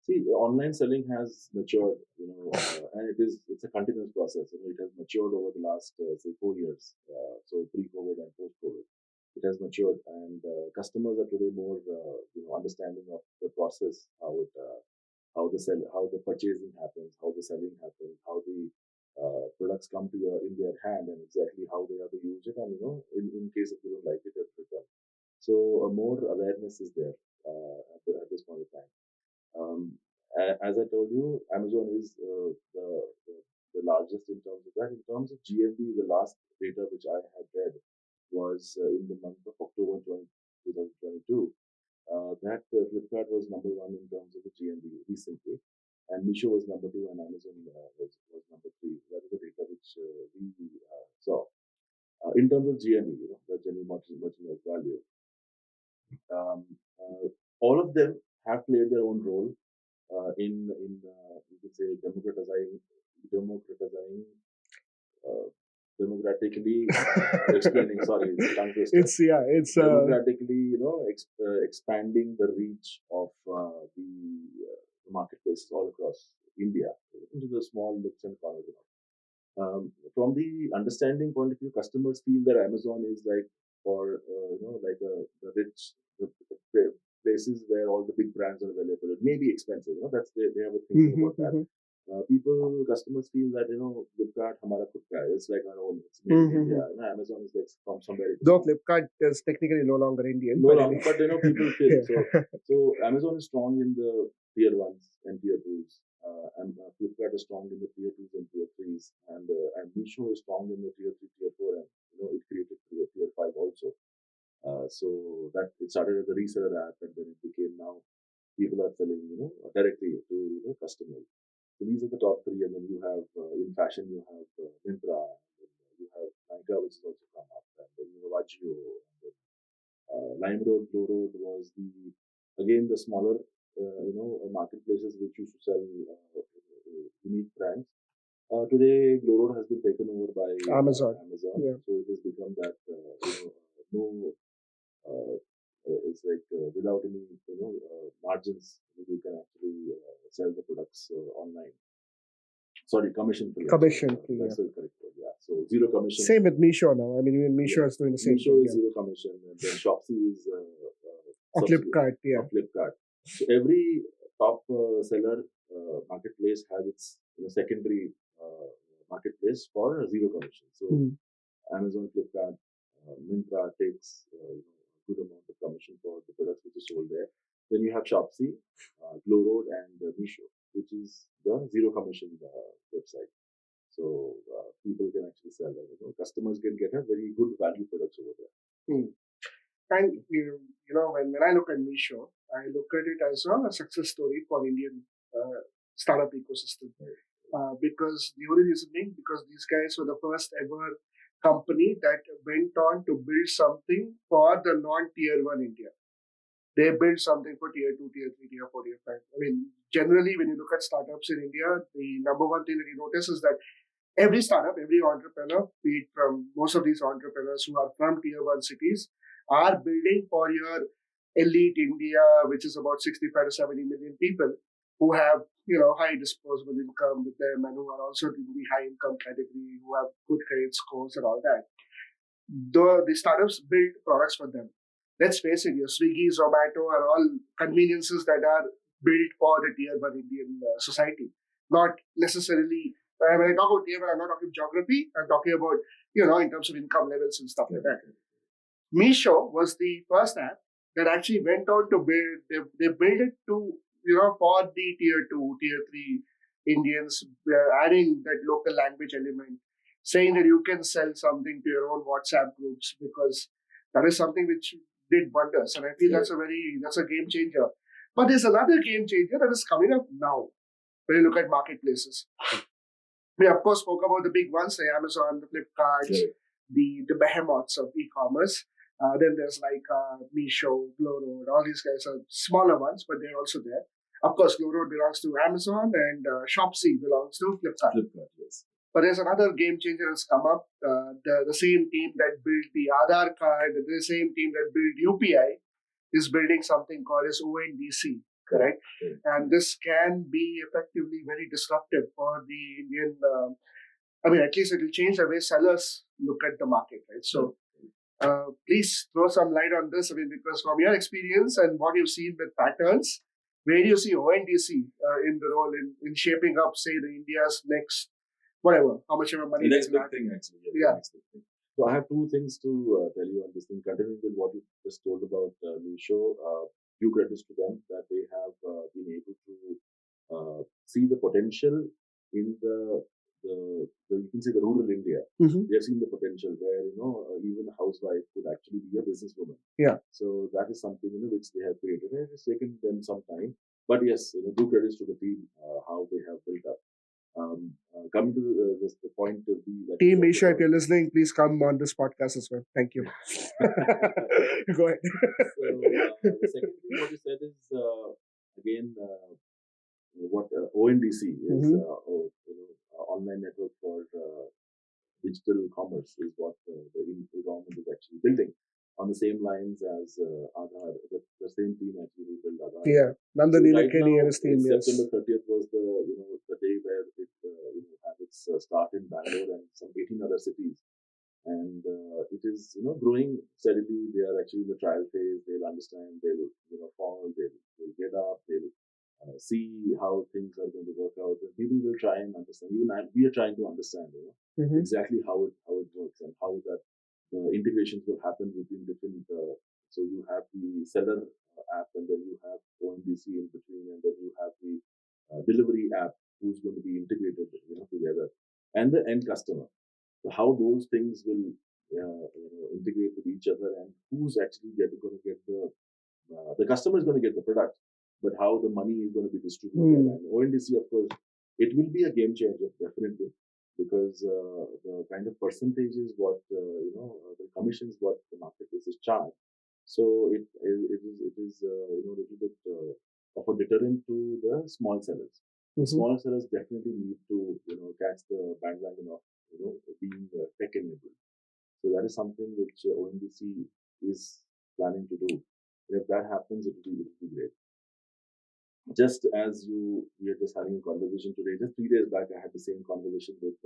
See, online selling has matured, and it's a continuous process. It has matured over the last say 4 years. So pre-COVID and post-COVID, it has matured, and customers are today more understanding of the process, how the purchasing happens, how the selling happens, how the products come to in their hand, and exactly how they have to use it, and in case if you don't like it, return. So more awareness is there at this point of time. As I told you, Amazon is the largest in terms of that. In terms of GMV, the last data which I had read was in the month of October 2022. That Flipkart was number one in terms of the GMV recently, and Meesho was number two, and Amazon was number three. That is the data which we saw. In terms of GMV, the general merchandise value, um, all of them have played their own role in you could say democratizing uh, democratically explaining. Sorry, it's tongue twister. It's democratically, expanding the reach of the marketplaces all across India into the small nooks and corners. From the understanding point of view, customers feel that Amazon is like for like the rich places where all the big brands are available. It may be expensive, that's they have a thinking about that. Customers feel that Flipkart, hamara khud ka hai. It's like our own. It's made in India. Amazon is like from somewhere. Though Flipkart is technically no longer Indian. No longer, but people feel so. Amazon is strong in the tier ones and tier twos, and Flipkart is strong in the tier twos and tier threes, and Meesho is strong in the tier three, tier four, and it created tier five also. So that it started as a reseller app, and then it became now people are selling directly to customers. So these are the top three, and then you have in fashion you have Myntra, and then you have Nykaa, which has also come up, and then you have Ajio, and then LimeRoad, Glowroad was again the smaller marketplaces which used to sell unique brands. Today, Glowroad has been taken over by Amazon. Yeah. So it has become that no, it's like without any margins, you can actually sell the products online. Sorry, commission free. Commission free. That's the correct word. Yeah. So zero commission. Same with Meesho now. I mean, even Meesho is doing the same Meesho thing. is zero commission, and then Shopsy is Flipkart. Yeah. Flipkart. So every top seller marketplace has its secondary marketplace for zero commission. So Amazon, Flipkart, Myntra takes a good amount of commission for the products which are sold there. Then you have Shopsy, Glowroad, and Meesho, which is the zero commission website. So people can actually sell them. Customers can get a very good value products over there. And when I look at Meesho, I look at it as a success story for Indian startup ecosystem. Because the only reason being because these guys were the first ever company that went on to build something for the non-tier one India. They built something for tier 2, tier 3, tier 4, tier 5. I mean, generally, when you look at startups in India, the number one thing that you notice is that every startup, every entrepreneur, be it from most of these entrepreneurs who are from tier 1 cities, are building for your elite India, which is about 65 to 70 million people who have high disposable income with them and who are also in the high income category, who have good credit scores and all that. The startups build products for them. Let's face it, your Swiggy, Zomato are all conveniences that are built for the tier 1 Indian society. Not necessarily, when I talk about tier 1, I'm not talking geography, I'm talking about, in terms of income levels and stuff like that. Meesho was the first app that actually went on to build, they built it to, for the tier 2, tier 3 Indians, adding that local language element. saying that you can sell something to your own WhatsApp groups, because that is something which did wonders. And I feel that's a game changer. But there's another game changer that is coming up now when you look at marketplaces. We of course spoke about the big ones, the Amazon, the Flipkarts, the behemoths of e-commerce. Then there's like Misho, Glowroad, all these guys are smaller ones, but they're also there. Of course, Glowroad belongs to Amazon, and Shopsy belongs to Flipkart. Yes. But there's another game changer that's come up. The same team that built the Aadhaar card, the same team that built UPI, is building something called as ONDC, correct? And this can be effectively very disruptive for the Indian. At least it will change the way sellers look at the market, right? So, please throw some light on this. Because from your experience and what you've seen with patterns, where do you see ONDC in the role in shaping up, say, the India's next, whatever, how much ever money? The next big thing, actually. Yeah. So I have two things to tell you on this thing. Continuing with what you just told about Misho, due credits to them that they have been able to see the potential in the you can say the rural India. Mm-hmm. They have seen the potential where even a housewife could actually be a businesswoman. Yeah. So that is something which they have created. And it has taken them some time, but yes, due credits to the team how they have built up. Coming to the point of the Team Asia, if you're listening, please come on this podcast as well. Thank you. Go ahead. So the second thing what you said is again what ONDC is online network for digital commerce is what the government is actually building on the same lines as Aadhaar, the same team actually who built Aadhaar. Yeah, Nandan Nilekani and his team. September 30th was the day where it had its start in Bangalore and some 18 other cities, and it is growing steadily. They are actually in the trial phase. They'll understand. They'll fall. They'll get up. They'll see how things are going to work out. And people will try and understand. Even we are trying to understand, exactly how it works and how that integrations will happen between different. So you have the seller app, and then you have ONDC in between, and then you have the delivery app who's going to be integrated, together, and the end customer. So how those things will integrate with each other, and who's actually going to get the customer is going to get the product, but how the money is going to be distributed. And ONDC, of course, it will be a game changer, definitely, because the kind of percentages what the commissions what the marketplaces charge. So it is a little bit of a deterrent to the small sellers. The small sellers definitely need to catch the bandwagon of being tech enabled. So that is something which ONDC is planning to do. And if that happens, it will be great. Just as we are just having a conversation today, just 3 days back, I had the same conversation with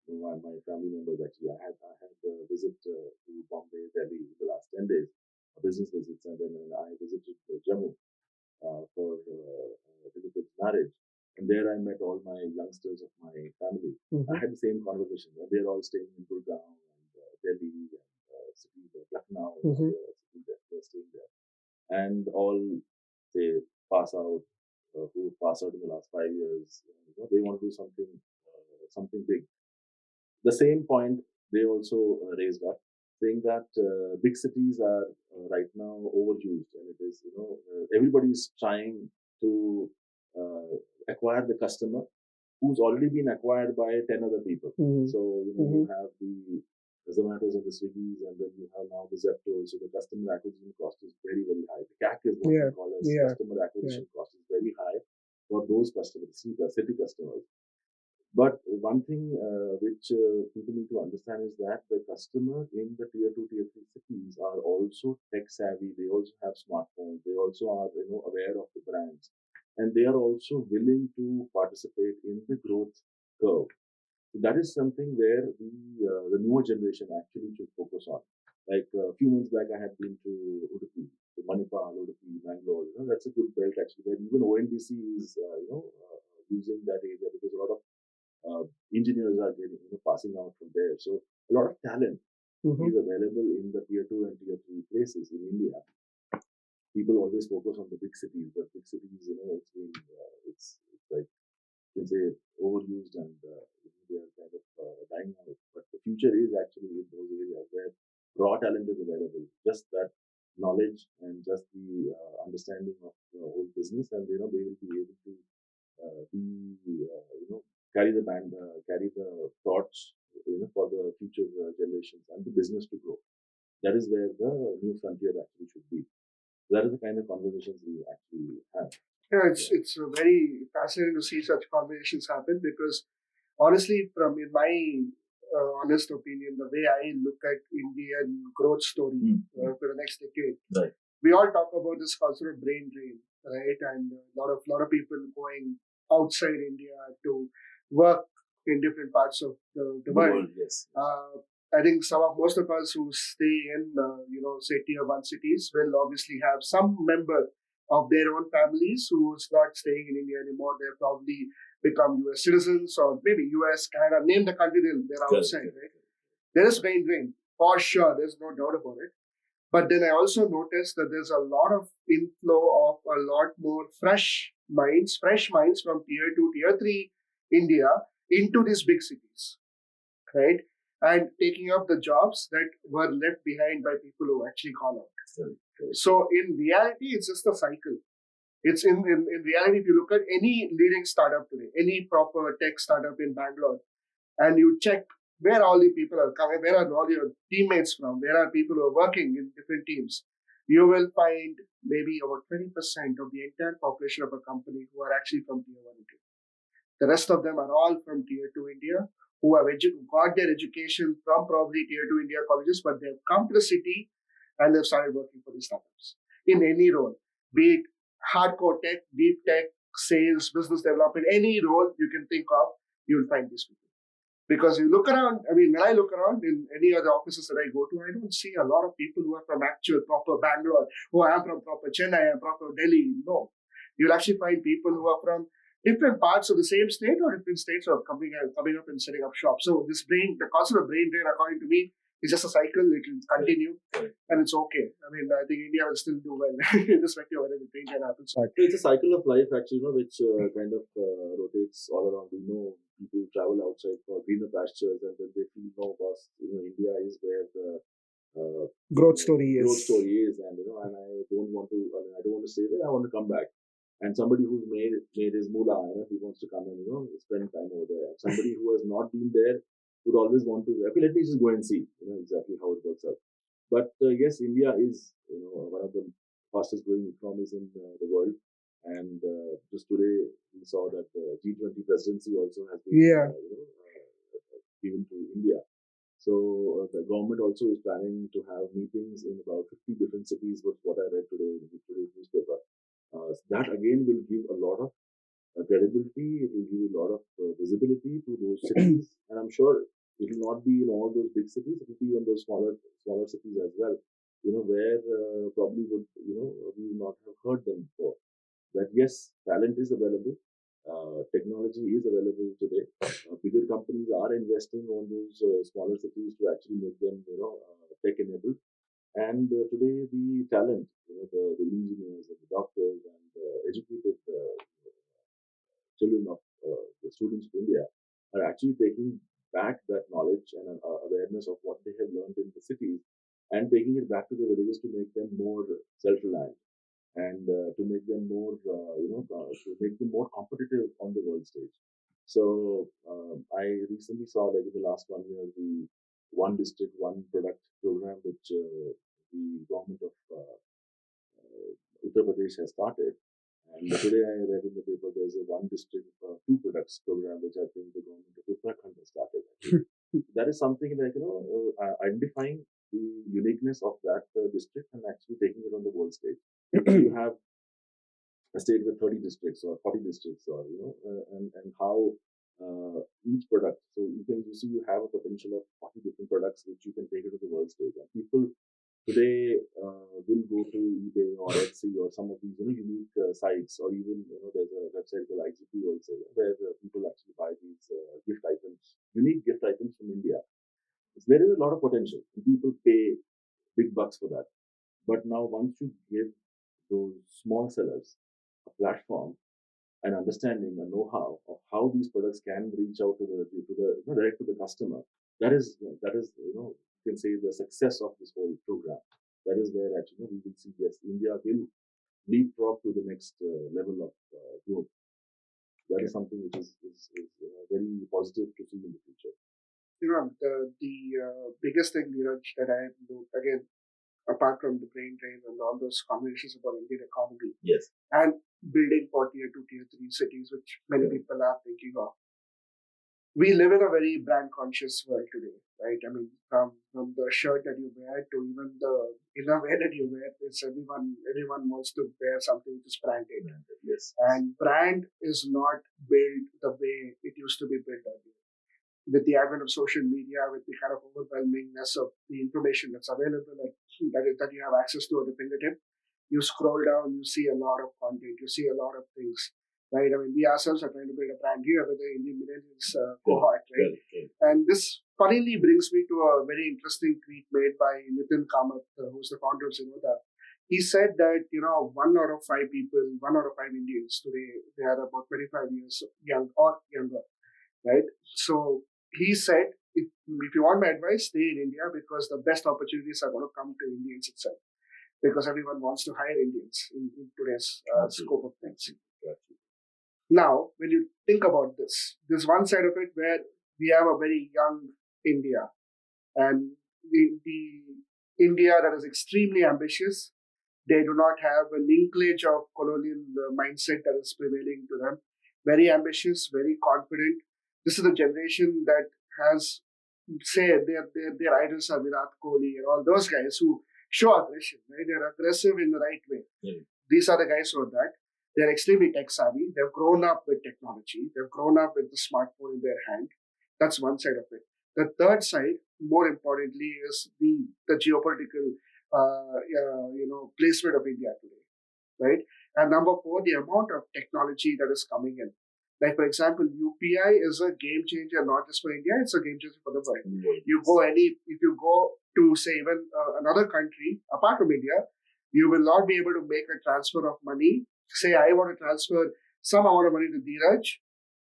my family members. Actually, I had a visit to Bombay, Delhi in the last 10 days, business visits, and then I visited Jammu for visited marriage. And there I met all my youngsters of my family. I had the same conversation. They're all staying in Gurgaon and Delhi and cities like Lucknow. They're staying there. And all they pass out, who pass out in the last 5 years, they want to do something big. The same point they also raised up, saying that big cities are right now overused, and it is everybody is trying to acquire the customer who's already been acquired by 10 other people. So you have the Zomatos and the Swiggies, and then you have now the Zeptos. So the customer acquisition cost is very, very high. The CAC is what we call as customer acquisition cost is very high for those customers, city customers. But one thing which people need to understand is that the customer in the tier 2, tier 3 cities are also tech savvy. They also have smartphones. They also are aware of the brands, and they are also willing to participate in the growth curve. So that is something where the newer generation actually should focus on. Like a few months back, I had been to Udupi, to Manipal, Udupi, Bangalore. That's a good belt actually. Where even ONDC is using that area because a lot of engineers are getting passing out from there. So a lot of talent is available in the tier 2 and tier 3 places in India. People always focus on the big cities, but big cities, it's like you can say overused and they are kind of dying out. But the future is actually in those areas where raw talent is available. Just that knowledge and just the understanding of the whole business, and they will be able to be carry the carry the torch, for the future generations and the business to grow. That is where the new frontier actually should be. That is the kind of conversations we actually have. Yeah, it's very fascinating to see such conversations happen because honestly, from in my honest opinion, the way I look at Indian growth story for the next decade, Right. we all talk about this concept of brain drain, right? And a lot of people going outside India to work in different parts of the world. Yes. I think most of us who stay in, say tier one cities will obviously have some member of their own families who's not staying in India anymore. They've probably become US citizens or maybe US, Canada, name the country they're outside, right? There is brain drain, for sure. There's no doubt about it. But then I also noticed that there's a lot of inflow of a lot more fresh minds from tier two, tier three India into these big cities, right? And taking up the jobs that were left behind by people who actually gone out. So in reality, it's just a cycle. It's in reality, if you look at any leading startup today, any proper tech startup in Bangalore, and you check where all the people are coming, where are all your teammates from, where are people who are working in different teams, you will find maybe about 20% of the entire population of a company who are actually from tier 1 and 2. The rest of them are all from tier 2 India, who have got their education from probably tier 2 India colleges, but they've come to the city and they've started working for these startups in any role, be it hardcore tech, deep tech, sales, business development, any role you can think of, you'll find these people. Because you look around, I mean, when I look around in any other offices that I go to, I don't see a lot of people who are from actual proper Bangalore, who are from proper Chennai and proper Delhi. No. You'll actually find people who are from different parts of the same state or different states are coming up and setting up shop. So the concept of brain drain, according to me, is just a cycle. It will continue, and it's okay. I mean, I think India will still do well, irrespective of whether the brain drain happens. It's a cycle of life, actually, which kind of rotates all around. People travel outside for greener pastures, and then they feel, no, boss, India is where the growth story is. And and I don't want to stay there. I want to come back. And somebody who's made his moolah, he wants to come and spend time over there. And somebody who has not been there would always want to. Okay, let me just go and see, exactly how it works out. But yes, India is one of the fastest growing economies in the world. And just today we saw that the G20 presidency also has been given to India. So the government also is planning to have meetings in about 50 different cities, was what I read today in today's newspaper. That again will give a lot of credibility. It will give a lot of visibility to those cities, and I'm sure it will not be in all those big cities. It will be in those smaller cities as well. Where probably we would not have heard them before. That yes, talent is available. Technology is available today. Bigger companies are investing on those smaller cities to actually make them, tech enabled. And today, the talent, the engineers and the doctors and educated children of the students of India are actually taking back that knowledge and awareness of what they have learned in the cities and taking it back to the villages to make them more self-reliant and to make them more, to make them more competitive on the world stage. So I recently saw, like in the last 1 year, the one district, one product program, which the government of Uttar Pradesh has started. And today I read in the paper there's a one district, two products program, which I think the government of Uttarakhand has started. That is something like, identifying the uniqueness of that district and actually taking it on the world stage. You have a state with 30 districts or 40 districts, or and how each product. So you have a potential of 40 different products which you can take it to the world stage. And people today will go to eBay or Etsy or some of these unique sites, or even there's a website called IGP also, where people actually buy these gift items, unique gift items from India. So there is a lot of potential, and people pay big bucks for that. But now, once you give those small sellers a platform, an understanding, a know-how of how these products can reach out to the direct to the customer. That is you can say the success of this whole program. That is where actually we will see, yes, India will leapfrog to the next level of growth. That is something which is very positive to see in the future. The biggest thing, Dheeraj, that I do again, apart from the brain drain and all those conversations about Indian economy, Yes, and building for tier 2, tier 3 cities, which many people are thinking of. We live in a very brand conscious world today, right? I mean, from the shirt that you wear to even the innerwear that you wear, it's everyone wants to wear something which is branded. yes, And brand is not built the way it used to be built earlier. With the advent of social media, with the kind of overwhelmingness of the information that's available that you have access to at the fingertip, you scroll down, you see a lot of content, you see a lot of things, right? I mean, we ourselves are trying to build a brand here with the Indian Millennials cohort, right? And this funnily brings me to a very interesting tweet made by Nitin Kamath, who's the founder of Zinoda. He said that, 1 out of 5 Indians today, they are about 25 years young or younger, right? So he said, if you want my advice, stay in India because the best opportunities are going to come to Indians itself because everyone wants to hire Indians in today's scope of things. Now, when you think about this, there's one side of it where we have a very young India and the India that is extremely ambitious. They do not have an inklage of colonial mindset that is prevailing to them. Very ambitious, very confident. This is a generation that has, say, their idols are Virat Kohli and all those guys who show aggression, right? They're aggressive in the right way. Yeah. These are the guys who are that. They're extremely tech savvy. They've grown up with technology. They've grown up with the smartphone in their hand. That's one side of it. The third side, more importantly, is the geopolitical placement of India today, right? And number four, the amount of technology that is coming in. Like, for example, UPI is a game changer, not just for India, it's a game changer for the world. If you go to, say, even another country, apart from India, you will not be able to make a transfer of money. Say, I want to transfer some amount of money to Dheeraj,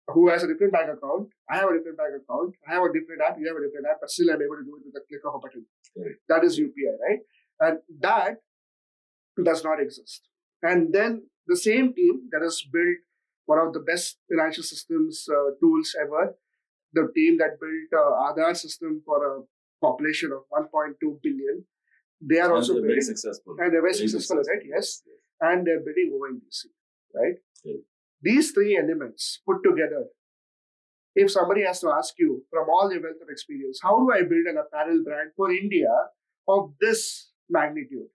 who has a different bank account. I have a different bank account. I have a different app. You have a different app, but still I'm able to do it with a click of a button. Right. That is UPI, right? And that does not exist. And then the same team that has built one of the best financial systems tools ever, the team that built Aadhaar system for a population of 1.2 billion, they are also building, very successful. And they're very successful, right? Yes. And they're building ONDC, right? Yeah. These three elements put together, if somebody has to ask you from all your wealth of experience, how do I build an apparel brand for India of this magnitude?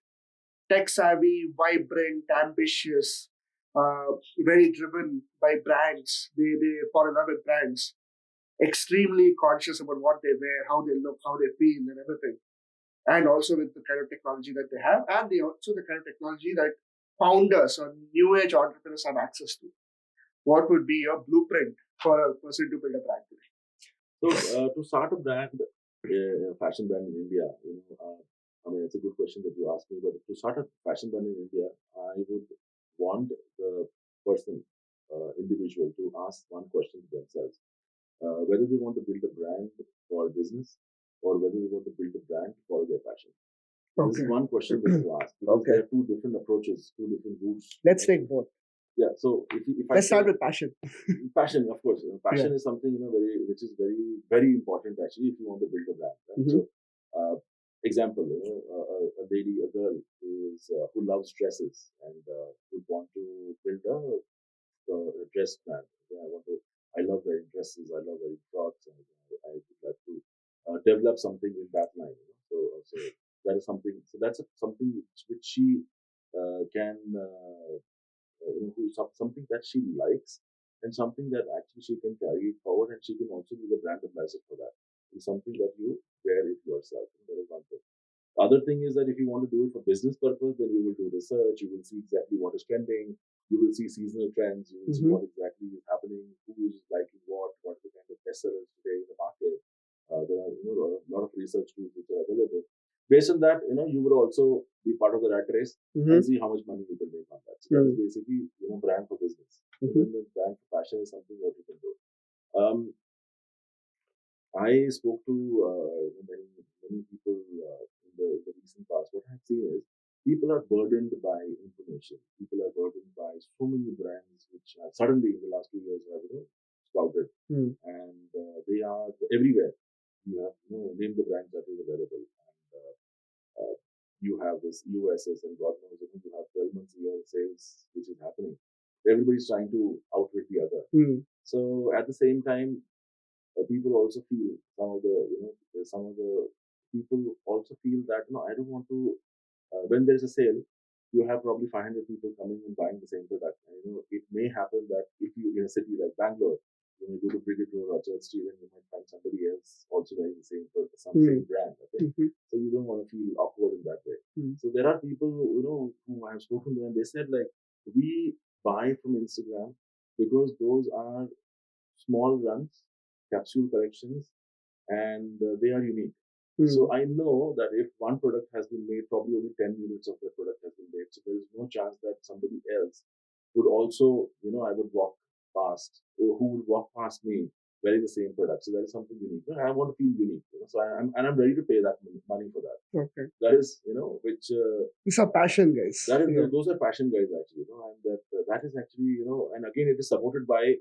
Tech savvy, vibrant, ambitious, very driven by brands. They fall in love with brands. Extremely conscious about what they wear, how they look, how they feel, and everything. And also with the kind of technology that they have, and also the kind of technology that founders or new age entrepreneurs have access to. What would be your blueprint for a person to build a brand today? So to start a brand, a fashion brand in India, I mean, it's a good question that you asked me. But to start a fashion brand in India, I would want the person, individual, to ask one question to themselves: whether they want to build a brand for business or whether they want to build a brand for their passion. Okay. This is one question that you ask. Because there are two different approaches, two different routes. Let's take both. Yeah. So let's start with passion. Passion, of course. Passion is something which is very, very important actually if you want to build a brand. Right? Mm-hmm. So, example, a lady, a girl who loves dresses and would want to build a dress brand. I love wearing dresses. I love wearing frocks, and I would like to develop something in that line. So that is something. So that's something which she can. Something that she likes and something that actually she can carry it forward, and she can also be the brand ambassador for that. It's something that you wear it yourself. That is one thing. The other thing is that if you want to do it for business purpose, then you will do research, you will see exactly what is trending, you will see seasonal trends, you will see what exactly is happening, who is liking what are the kind of bestsellers today in the market. There are a lot of research tools which are available. Based on that, you will also be part of the rat race and see how much money you can make on that. So that is basically brand for business. Independent brand for fashion is something what you can do. Um, I spoke to many people in the recent past. What I've seen is people are burdened by information. People are burdened by so many brands which have suddenly in the last 2 years have sprouted, and they are everywhere. You have name the brands that is available, and you have this USS and God knows, I think you have 12 months a year sales which is happening. Everybody's trying to outwit the other. So at the same time, people also feel some of the people also feel that I don't want to. When there's a sale, you have probably 500 people coming and buying the same product. And, it may happen that if you in a city like Bangalore, you go to Brigade Road or Church Street, and you might find somebody else also wearing the same product, same brand. Okay, so you don't want to feel awkward in that way. So there are people who I have spoken to, and they said like we buy from Instagram because those are small runs, capsule collections, and they are unique. So I know that if one product has been made, probably only 10 units of that product has been made. So there is no chance that somebody else would also, I would walk past, or who would walk past me wearing the same product. So that is something unique. I want to feel unique. So I'm ready to pay that money for that. Okay. That is, which. These are passion guys. Those are passion guys actually, and that is actually, and again, it is supported by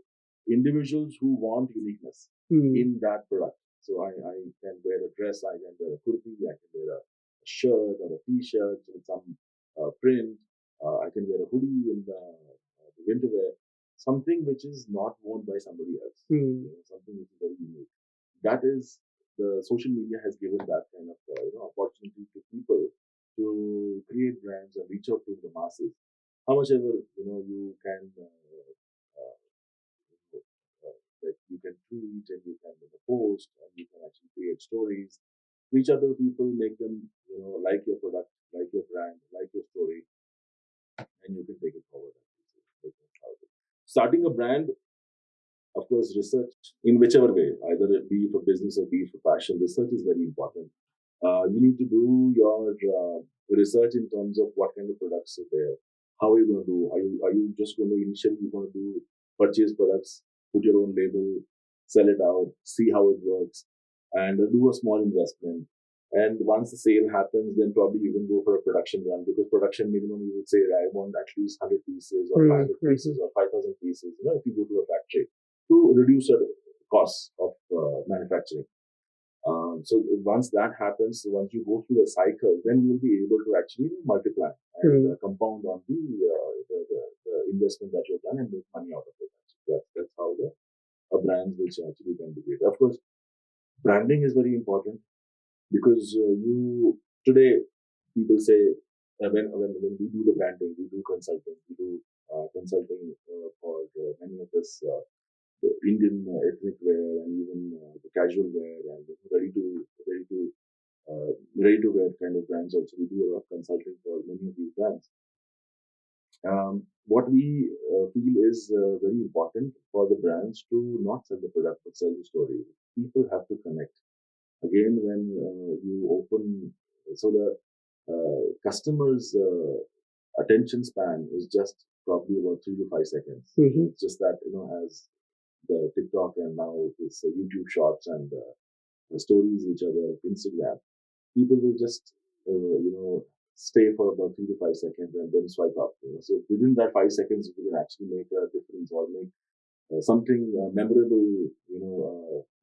individuals who want uniqueness in that product. So I can wear a dress, I can wear a kurti, I can wear a shirt or a t-shirt with some print. I can wear a hoodie in the winter wear. Something which is not worn by somebody else. Something which is very unique. That is the social media has given that kind of opportunity to people to create brands and reach out to the masses. How much ever you can that you can tweet and you can post and you can actually create stories, reach out to people, make them like your product, like your brand, like your story, and you can take it forward. Starting a brand, of course, research in whichever way, either it be for business or be for passion, research is very important. You need to do your research in terms of what kind of products are there. How are you going to do? Are you just going to initially you going to do purchase products, put your own label, sell it out, see how it works, and do a small investment. And once the sale happens, then probably you can go for a production run because production minimum you would say I want at least 100 pieces or 500 pieces or 5,000 pieces. If you go to a factory to reduce the costs of manufacturing. So once that happens, once you go through the cycle, then you'll be able to actually multiply and compound on the investment that you've done and make money out of it. That's how the a brand which actually can be created. Of course, branding is very important because you today people say when we do the branding, we do consulting, we do consulting for many of us. The Indian ethnic wear and even the casual wear and ready to wear kind of brands. Also, we do a lot of consulting for many of these brands. What we feel is very important for the brands to not sell the product but sell the story. People have to connect. Again, when you open, so the customer's attention span is just probably about 3 to 5 seconds. It's just that as the TikTok and now this YouTube Shorts and the stories which are there of Instagram, people will just stay for about 3 to 5 seconds and then swipe up. So within that 5 seconds, you can actually make a difference or make something memorable,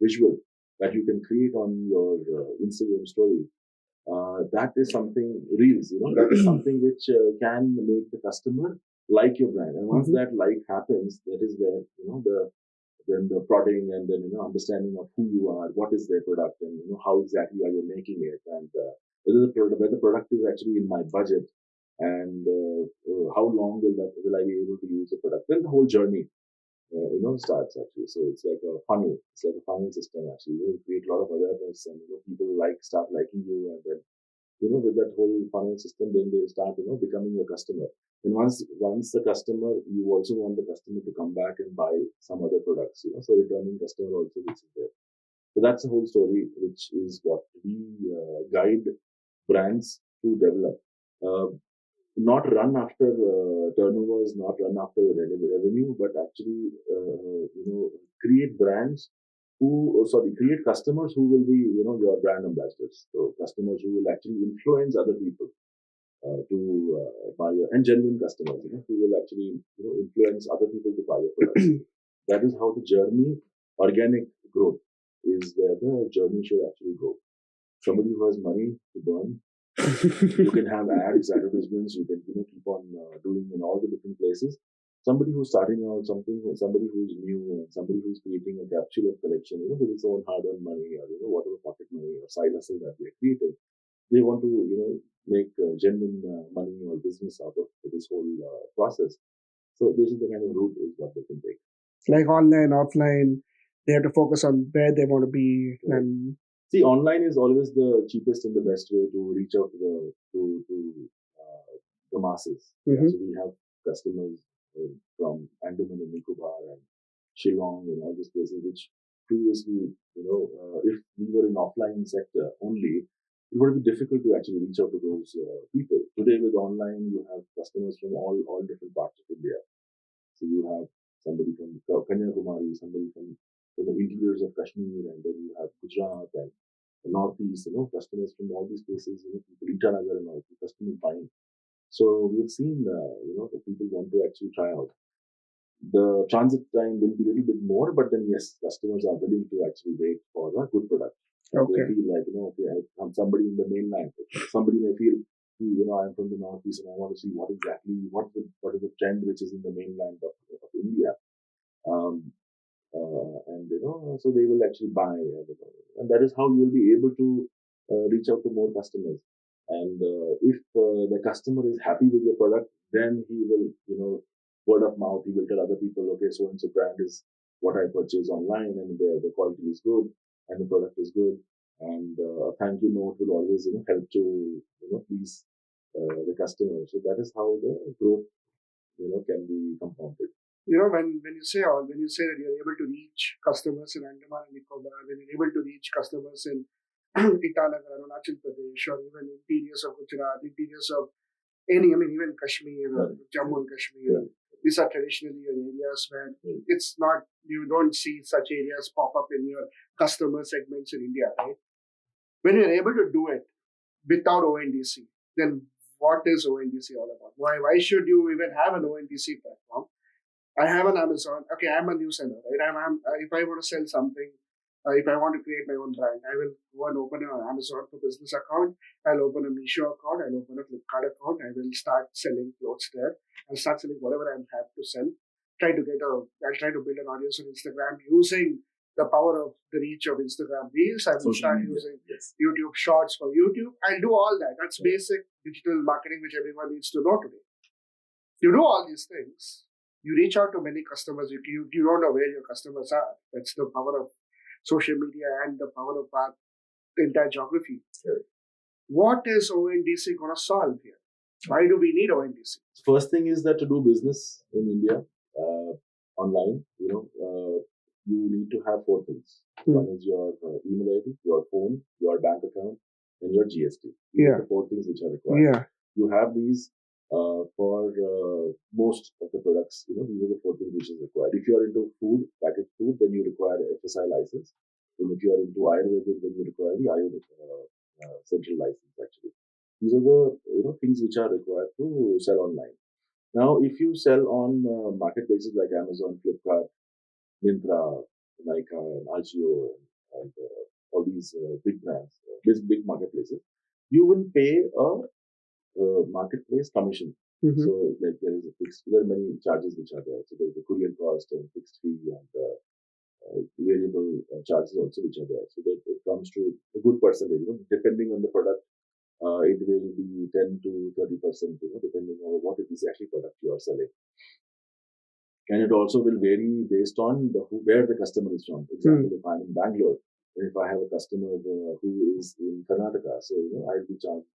visual that you can create on your Instagram story. That is something reels. That is something which can make the customer like your brand, and once that like happens, that is where the prodding and then understanding of who you are, what is their product, and how exactly are you making it, and whether the product is actually in my budget, and how long will I be able to use the product. Then the whole journey starts actually. So it's like a funnel. It's like a funnel system actually. You create a lot of awareness, and people start liking you, and then with that whole funnel system, then they start becoming your customer. And once the customer, you also want the customer to come back and buy some other products. So returning customer also which is there. So that's the whole story, which is what we guide brands to develop. Not run after turnover is not run after the revenue, but actually, create brands create customers who will be, your brand ambassadors. So customers who will actually influence other people to buy your, and genuine customers, who will actually, influence other people to buy your products. That is how the journey, organic growth, is where the journey should actually go. Somebody who has money to burn, you can have ads, advertisements, you can, keep on doing in all the different places. Somebody who's starting out somebody who's new, and somebody who's creating a capsule of collection, with his own hard-earned money, or whatever pocket money or side hustle that they're creating, they want to, make genuine money or business out of this whole process. So this is the kind of route is what they can take. Like online, offline, they have to focus on where they want to be. Right. And see, online is always the cheapest and the best way to reach out to the masses. Mm-hmm. So we have customers from Andaman and Nicobar and Shillong and all these places, which previously, if we were in offline sector only, it would be difficult to actually reach out to those people. Today with online, you have customers from all different parts of India. So you have somebody from Kanyakumari, somebody from the interiors of Kashmir, and then you have Gujarat and the Northeast, customers from all these places, people, Itanagar and all, customers buying. So we've seen, that people want to actually try out. The transit time will be a little bit more, but then yes, customers are willing to actually wait for a good product. Okay. They feel like, okay, I'm somebody in the mainland. Somebody may feel, I'm from the Northeast and I want to see what is the trend which is in the mainland of India. Um, and so they will actually buy, and that is how you will be able to reach out to more customers. And if the customer is happy with your product, then he will, word of mouth, he will tell other people, okay, so and so brand is what I purchase online, and the quality is good and the product is good, and a thank you note will always, help to, please the customer. So that is how the growth, can be compounded. When you say that you're able to reach customers in Andaman and Nicobar, when you're able to reach customers in Itanagar, Arunachal Pradesh, or even interiors of Gujarat, interiors of even Kashmir, Jammu and Kashmir. Right. These are traditionally your areas where it's not, you don't see such areas pop up in your customer segments in India, right? When you're able to do it without ONDC, then what is ONDC all about? Why should you even have an ONDC platform? I have an Amazon. Okay, I'm a new seller, right? If I want to sell something, if I want to create my own brand, I will go and open an Amazon for business account. I'll open a Meesho account. I'll open a Flipkart account. I will start selling clothes there. I'll start selling whatever I have to sell. I'll try to build an audience on Instagram using the power of the reach of Instagram Reels. I will start using YouTube Shorts for YouTube. I'll do all that. That's basic digital marketing, which everyone needs to know today. You do all these things. You reach out to many customers. You don't know where your customers are. That's the power of social media and the power of our entire geography. Right. What is ONDC going to solve here? Why do we need ONDC? First thing is that to do business in India online, you need to have four things. One is your email ID, your phone, your bank account, and your GST. These are the four things which are required. Yeah. You have these for most of the products. These are the four things which is required. If you are into food, packaged food, then you require a FSI license. And if you are into Ayurvedic, then you require the Ayurvedic central license. Actually, these are the things which are required to sell online. Now, if you sell on marketplaces like Amazon, Flipkart, Myntra, Nykaa, and Ajio, and all these big brands, big marketplaces, you will pay a marketplace commission. Mm-hmm. So, like there are many charges which are there. So there's the courier cost and fixed fee and variable charges also which are there. So that it comes to a good percentage. Depending on the product, it will be 10 to 30%. Depending on what it is actually product you are selling. And it also will vary based on where the customer is from. For example, if I'm in Bangalore, and if I have a customer who is in Karnataka, so I'll be charged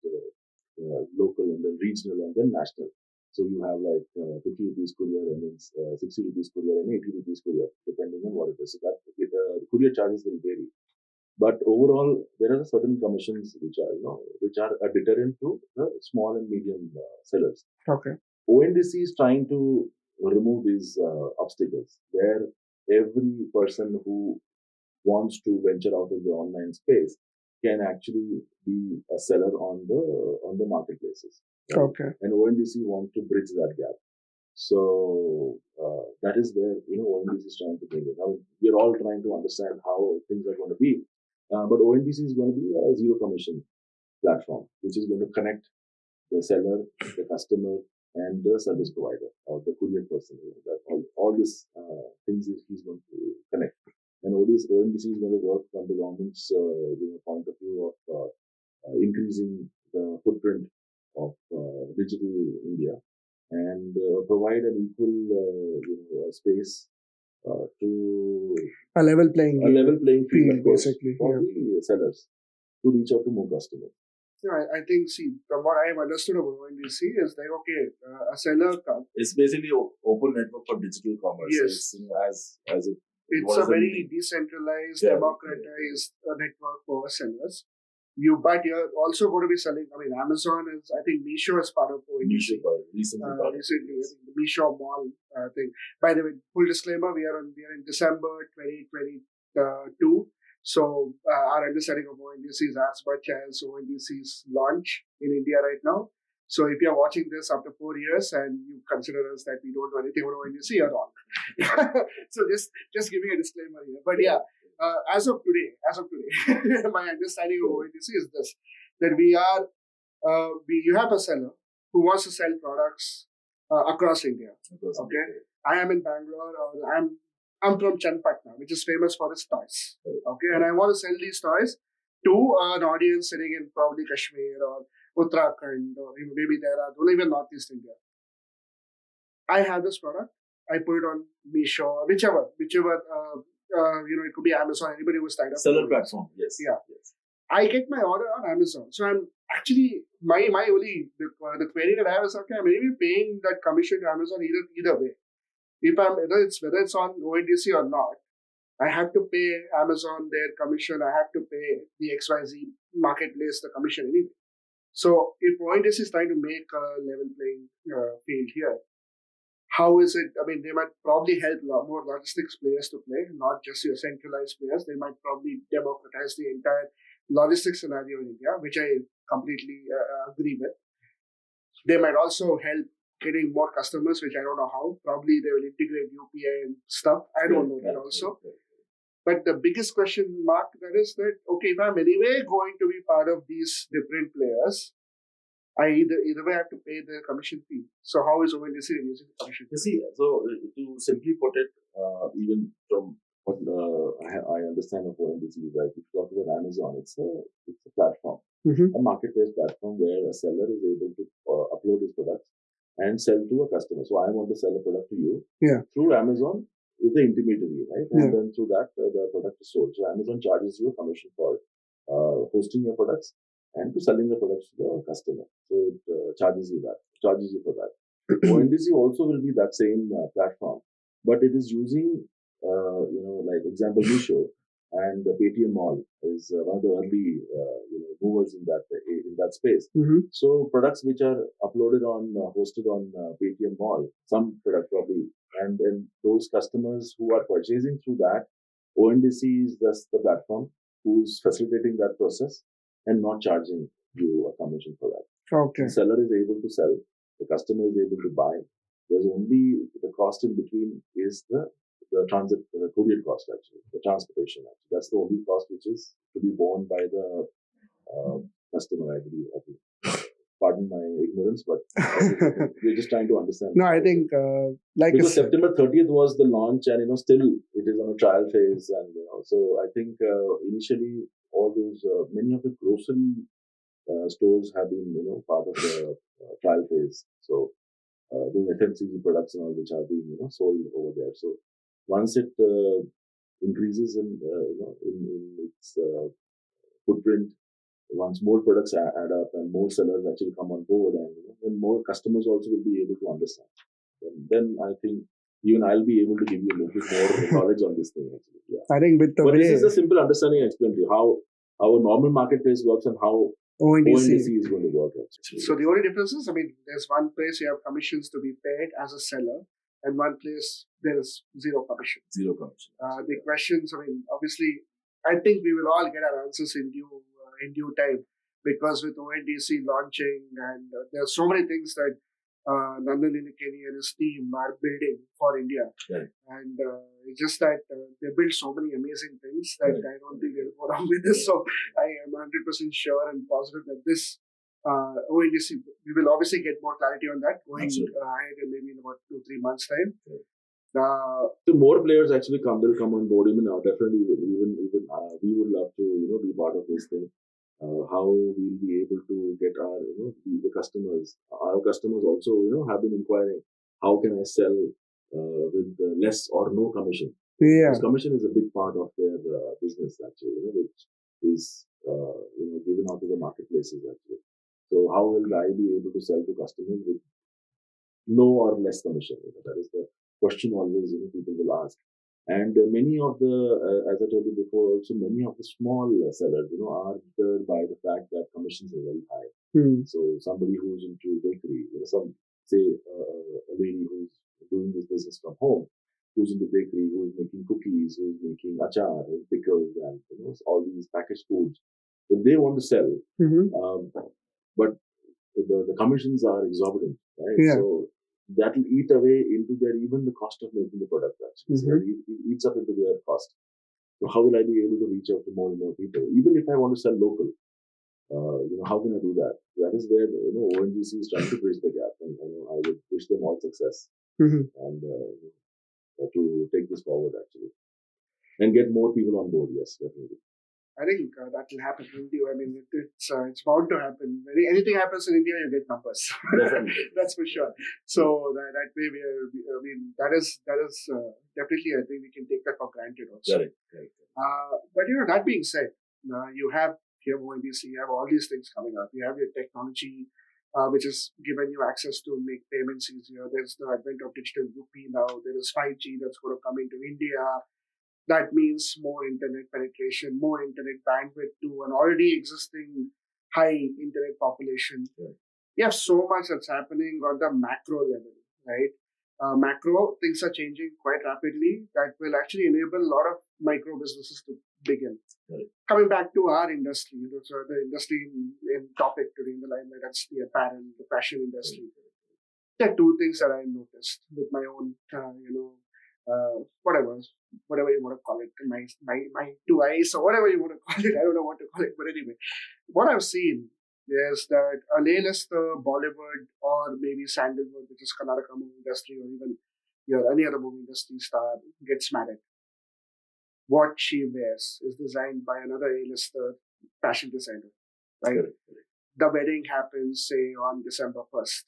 local and then regional and then national. So you have like 50 rupees courier and then 60 rupees courier and 80 rupees courier, depending on what it is. So that the courier charges will vary. But overall, there are certain commissions which are a deterrent to the small and medium sellers. Okay. ONDC is trying to remove these obstacles where every person who wants to venture out in the online space can actually be a seller on the marketplaces. Right? Okay. And ONDC wants to bridge that gap. So that is where ONDC is trying to bring it. Now we're all trying to understand how things are going to be, but ONDC is going to be a zero commission platform, which is going to connect the seller, the customer, and the service provider or the courier person. That all these things he's going to connect. And all this ONDC is going to work from the government's point of view of increasing the footprint of digital India and provide an equal space to A level playing field, of course, basically, for the sellers to reach out to more customers. Yeah, I think, see, from what I've understood of ONDC is like, okay, a seller comes. It's basically open network for digital commerce. Yes. It's a very decentralized, democratized network for sellers. But you're also going to be selling. I mean, Amazon is. I think Meesho is part of ONDC. Recently, I think the Meesho Mall thing. By the way, full disclaimer: we are in December 2022. So our understanding of ONDC is as much as ONDC's launch in India right now. So if you're watching this after 4 years and you consider us that we don't know anything about ONDC, you're wrong. So just giving a disclaimer here. But yeah, as of today, my understanding of ONDC is this: that you have a seller who wants to sell products across India. Okay, I am in Bangalore, or I'm from Chenpatna, which is famous for its toys. Okay, and I want to sell these toys to an audience sitting in probably Kashmir or Uttarakhand or maybe Dehradun, or even Northeast India. I have this product. I put it on Meesho, whichever. It could be Amazon. Anybody who's tied up. Seller platform. Yes. Yeah. Yes. I get my order on Amazon, so I'm actually my only the query that I have is, okay, I'm maybe paying that commission to Amazon either way. If whether it's on ONDC or not, I have to pay Amazon their commission. I have to pay the XYZ marketplace the commission anyway. So if ONDC is trying to make a level playing field here, how is it? I mean, they might probably help more logistics players to play, not just your centralized players. They might probably democratize the entire logistics scenario in India, which I completely agree with. They might also help getting more customers, which I don't know how. Probably they will integrate UPI and stuff. I don't know that also. But the biggest question mark that is that, okay, if I'm anyway going to be part of these different players, I either way have to pay the commission fee. So how is ONDC reducing the commission fee? You see, so to simply put it, even from what I understand of ONDC is like, if you talk about Amazon, it's a platform, a marketplace platform where a seller is able to upload his products and sell to a customer. So I want to sell a product to you through Amazon is the intermediary, right? And then through that, the product is sold. So Amazon charges you a commission for hosting your products and to selling the products to the customer. So it charges you for that. ONDC also will be that same platform, but it is using, like example, Meesho and the Paytm Mall is one of the early, movers in that space. So products which are uploaded hosted on Paytm Mall, some product probably, and then those customers who are purchasing through that, ONDC is just the platform who's facilitating that process and not charging you a commission for that. Okay. The seller is able to sell, the customer is able to buy. There's only the cost in between is the transit, the courier cost actually, the transportation actually. That's the only cost which is to be borne by the customer, I believe. Pardon my ignorance, but we're just trying to understand. No, I think because September 30th was the launch, and still it is on a trial phase, and so I think initially all those many of the grocery stores have been part of the trial phase. So those FMCG products and all which are being sold over there. So once it increases in its footprint, once more products add up and more sellers actually come on board, and then more customers also will be able to understand. And then I think even I'll be able to give you a little bit more knowledge on this thing actually. Yeah. I think but this is a simple understanding I explained to you how a normal marketplace works and how ONDC. ONDC is going to work actually. So the only difference is, I mean, there's one place you have commissions to be paid as a seller, and one place there is zero commission. Zero commission. The questions, I mean, obviously, I think we will all get our answers in due time, because with ONDC launching, and there are so many things that Nandan Nilekani and his team are building for India. Right. And it's just that they build so many amazing things that I don't think they'll go wrong with this. So I am 100% sure and positive that this ONDC, we will obviously get more clarity on that going ahead, and maybe in about 2-3 months' time. So more players actually they'll come on board. Even now, definitely, even we would love to be part of this thing. How we'll be able to get our the customers. Our customers also have been inquiring, how can I sell with less or no commission? Yeah, because commission is a big part of their business actually, which is given out to the marketplaces actually. So how will I be able to sell to customers with no or less commission? That is the question always people will ask. And many of the, as I told you before, also many of the small sellers, are deterred by the fact that commissions are very high. So somebody who's into bakery, say a lady who's doing this business from home, who's in the bakery, who's making cookies, who's making achar, pickles, and all these packaged foods. If they want to sell, but the commissions are exorbitant, right? Yeah. So that will eat away into even the cost of making the product actually. So it eats up into their cost. So how will I be able to reach out to more and more people? Even if I want to sell local, how can I do that? That is where ONGC is trying to bridge the gap, and I would wish them all success and to take this forward actually, and get more people on board. Yes, definitely. I think that will happen in India. I mean, it's bound to happen. When anything happens in India, you get numbers. That's for sure. So that way, I mean, that is definitely. I think we can take that for granted also. Correct. But that being said, you have ONDC, you have all these things coming up. You have your technology, which has given you access to make payments easier. There's the advent of digital rupee now. There is 5G that's going to come into India. That means more internet penetration, more internet bandwidth to an already existing high internet population. Yeah. You have so much that's happening on the macro level, right? Macro things are changing quite rapidly. That will actually enable a lot of micro businesses to begin. Right. Coming back to our industry, so the industry in topic today in the limelight, that's the apparel, the fashion industry. There are two things that I noticed with my own, whatever you want to call it, my two eyes or whatever you want to call it. I don't know what to call it, but anyway, what I've seen is that a A-lister, Bollywood, or maybe Sandalwood, which is Karnataka movie industry, or even any other movie industry star, gets married. What she wears is designed by another A-lister fashion designer, right? Correct. The wedding happens, say, on December 1st.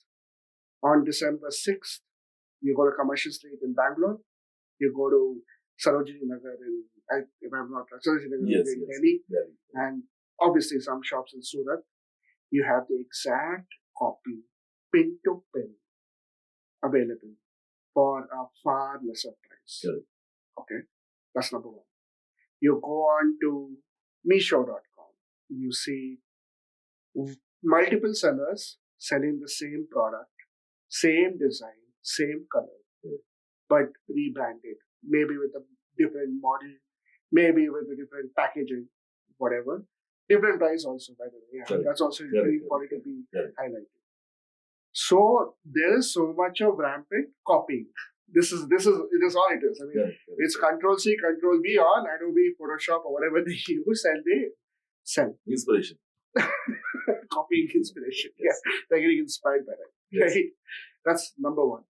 On December 6th, you go to Commercial Street in Bangalore. You go to Sarojini Nagar if I'm not wrong, Sarojini Nagar in Delhi. And obviously some shops in Surat. You have the exact copy, pin to pin, available for a far lesser price. Correct. Okay, that's number one. You go on to Meesho.com. You see multiple sellers selling the same product, same design, same color, but rebranded, maybe with a different model, maybe with a different packaging, whatever. Different price also, by the way. Yeah, that's also very important to be highlighted. So there is so much of rampant copying. It is all it is. I mean, it's Control-C, Control-V on Adobe, Photoshop, or whatever they use, and they sell. Inspiration. Copying inspiration. Yes. Yeah, they're getting inspired by that. Yes. Right? That's number one.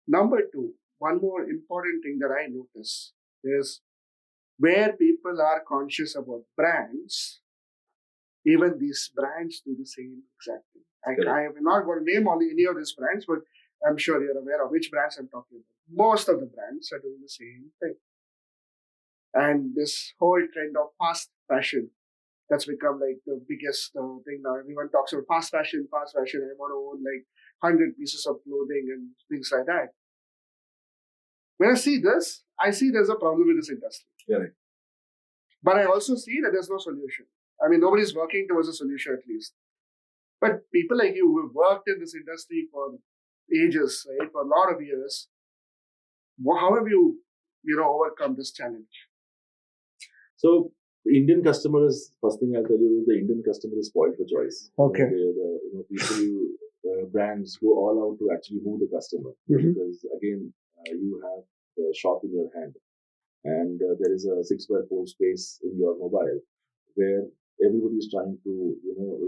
Number two, one more important thing that I notice is where people are conscious about brands, even these brands do the same exact thing. I am not going to name any of these brands, but I'm sure you're aware of which brands I'm talking about. Most of the brands are doing the same thing. And this whole trend of fast fashion, that's become like the biggest thing now. Everyone talks about fast fashion. I want to own like 100 pieces of clothing and things like that. When I see this, I see there's a problem with this industry. Correct. But I also see that there's no solution. I mean, nobody's working towards a solution at least. But people like you who have worked in this industry for ages, right, for a lot of years, how have you overcome this challenge? So the Indian customers, first thing I'll tell you is the Indian customer is spoiled for choice. Okay. People, brands go all out to actually move the customer because again, you have the shop in your hand, and there is a 6 by 4 space in your mobile where everybody is trying to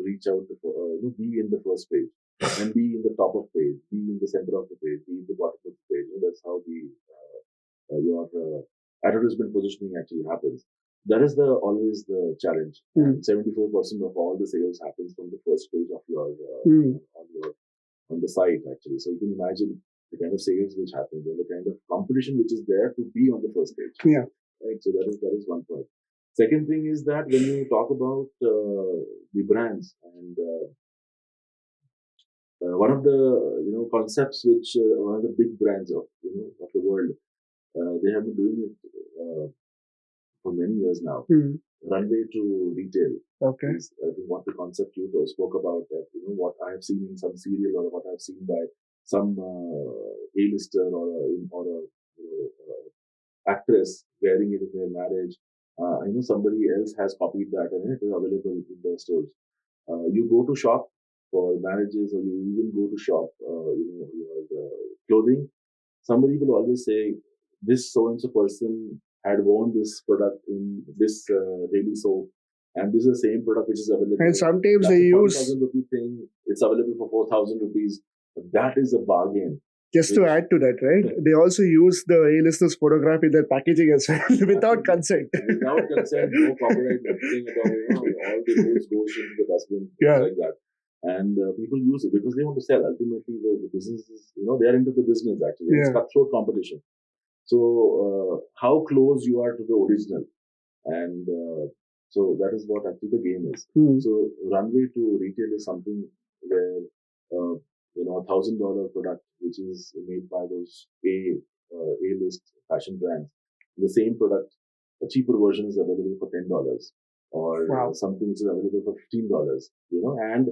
reach out to be in the first page and be in the top of page, be in the center of the page, be in the bottom of the page. That's how the your advertisement positioning actually happens. That is the always the challenge. 74% of all the sales happens from the first page of your on the site actually. So you can imagine the kind of sales which happens and the kind of competition which is there to be on the first page. Yeah. Right. So that is one point. Second thing is that when you talk about the brands and one of the concepts which one of the big brands of the world they have been doing it for many years now. Runway to retail. Okay. Is, I think what the concept you spoke about that what I have seen in some serial or what I've seen by some A-lister or a actress wearing it in their marriage. I know somebody else has copied that and it is available in the stores. You go to shop for marriages or you even go to shop, your clothing. Somebody will always say, this so-and-so person had worn this product in this daily soap and this is the same product which is available. And sometimes they use 40,000 rupee thing. It's available for 4,000 rupees. That is a bargain. Just to add to that, right? They also use the A-listers photograph in their packaging as well without consent. Without consent, no copyright, nothing at all. All the rules goes into the dustbin, like that. And people use it because they want to sell. Ultimately, the business is, they are into the business actually. It's cutthroat competition. So how close you are to the original, and so that is what actually the game is. So runway to retail is something where $1,000 product which is made by those A-list fashion brands. The same product, a cheaper version is available for $10 or something which is available for $15. And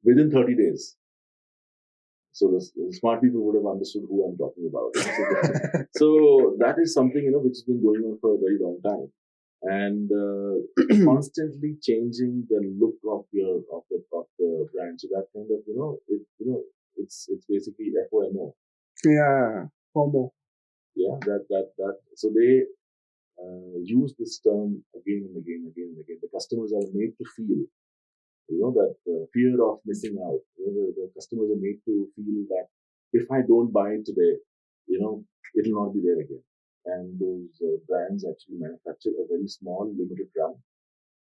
within 30 days. So the smart people would have understood who I'm talking about. So that is something which has been going on for a very long time, and constantly changing the look of the brand. So that kind of it's basically FOMO. Yeah, FOMO. Yeah, that. So they use this term again and again and again and again. The customers are made to feel that fear of missing out. The customers are made to feel that if I don't buy it today, it'll not be there again. And those brands actually manufacture a very small limited run,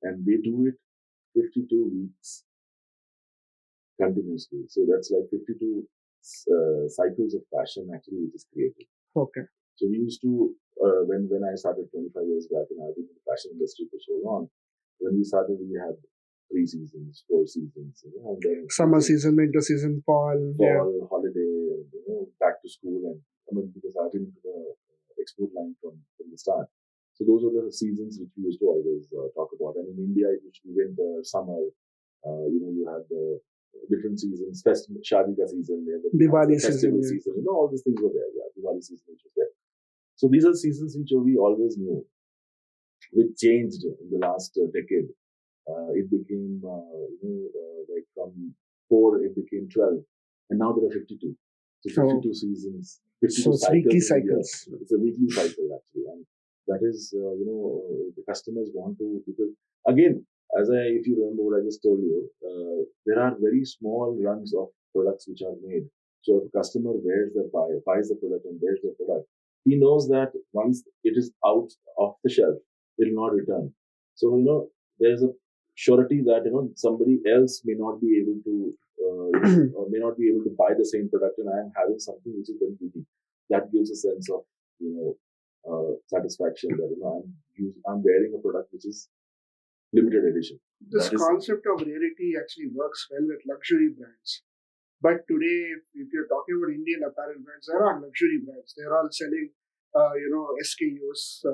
and they do it 52 weeks continuously. So that's like 52 cycles of fashion actually which is created. Okay. So we used to when I started 25 years back, and I've been in the fashion industry for so long. When we started, we had 3 seasons, 4 seasons, and then summer season, winter season, fall, holiday, and back to school. And because I've been into the export line from the start. So those are the seasons which we used to always talk about. And in India, it used to be winter, summer. You had the different seasons, Shadi ka season, Diwali festival season. All these things were there. Yeah, Diwali season which was there. So these are seasons which we always knew, which changed in the last decade. It became, like from 4, it became 12. And now there are 52. So 52 seasons, 52 so weekly cycles. It's a weekly cycle actually. And that is, the customers want to, because again, if you remember what I just told you, there are very small runs of products which are made. So if a customer buys the product and wears the product, he knows that once it is out of the shelf, it will not return. So, there's a surety that somebody else may not be able to or may not be able to buy the same product, and I am having something which is very unique. That gives a sense of satisfaction that I'm wearing a product which is limited edition. This concept of rarity actually works well with luxury brands. But today, if you're talking about Indian apparel brands, there are luxury brands. They're all selling, SKUs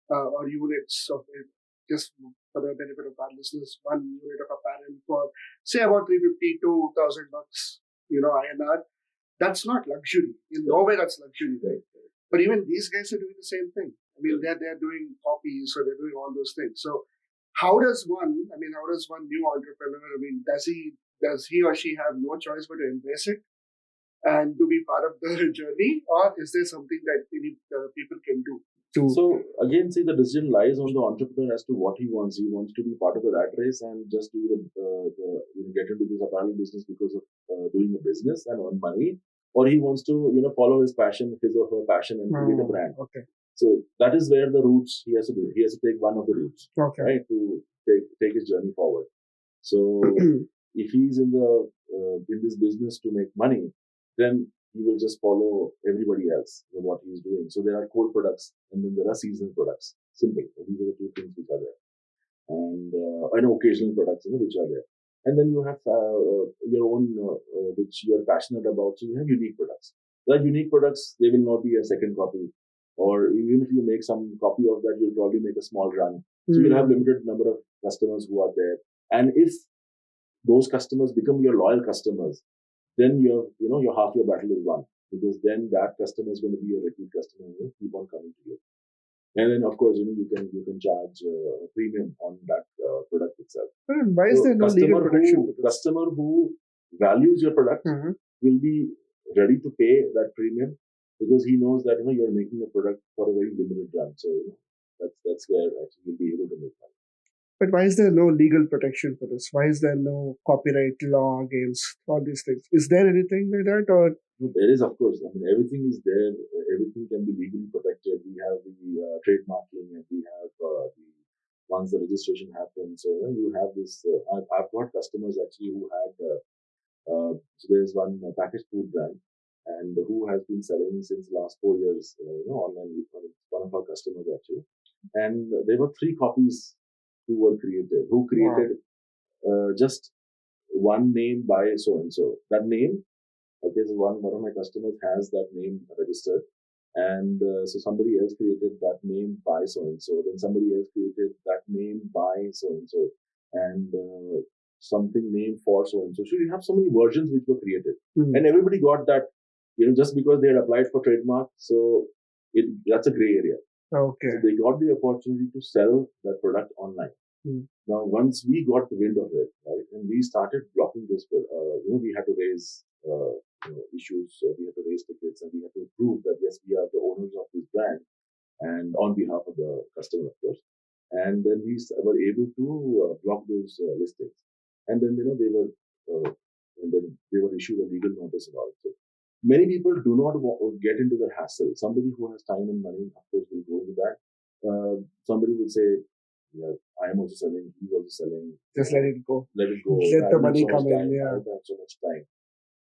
or units of it. just for the benefit of our listeners, one unit of apparel for say about 350 to 1,000 bucks, INR. That's not luxury. In no way that's luxury, right? But even these guys are doing the same thing. I mean, they're doing copies, so they're doing all those things. So how does one new entrepreneur, does he or she have no choice but to embrace it and to be part of the journey, or is there something that people can do? So again, see, the decision lies on the entrepreneur as to what he wants. He wants to be part of the rat race and just do get into this apparel business because of doing a business and earn money, or he wants to follow his passion, his or her passion, and create a brand. Okay. So that is where the routes he has to do. He has to take one of the routes, okay, right, to take his journey forward. So if he's in this business to make money, then he will just follow everybody else in what he's doing. So there are core products and then there are seasonal products. Simple. These are the two things which are there. And occasional products, which are there. And then you have your own, which you are passionate about. So you have unique products. The unique products, they will not be a second copy. Or even if you make some copy of that, you'll probably make a small run. So you'll have limited number of customers who are there. And if those customers become your loyal customers, then your half your battle is won, because then that customer is going to be a repeat customer and keep on coming to you. And then of course you can charge a premium on that product itself. Why is there no legal protection? Customer who values your product will be ready to pay that premium, because he knows that you're making a product for a very limited run. So that's where actually you'll be able to make money. But why is there no legal protection for this? Why is there no copyright law against all these things? Is there anything like that, or? No, there is, of course. I mean, everything is there. Everything can be legally protected. We have the trademarking, and we have once the registration happens. So you have this. I've got customers actually who had. So there's one packaged food brand, and who has been selling since the last 4 years. Online. One of our customers actually, and there were 3 copies who created just one name by so and so. That name, okay, so one of my customers has that name registered, and so somebody else created that name by so and so. Then somebody else created that name by so and something name for so and so. So you have so many versions which were created, and everybody got that. Just because they had applied for trademark, so that's a gray area. Okay. So they got the opportunity to sell that product online. Now, once we got the wind of it, right, and we started blocking those, we had to raise issues, we had to raise tickets, and we had to prove that yes, we are the owners of this brand, and on behalf of the customer, of course. And then we were able to block those listings, and then they were issued a legal notice and all. So many people do not get into the hassle. Somebody who has time and money, of course, will go into that. Somebody will say, yeah, I am also selling, he's also selling. Just let it go. Let it go. Let the money come in. I don't have so much time.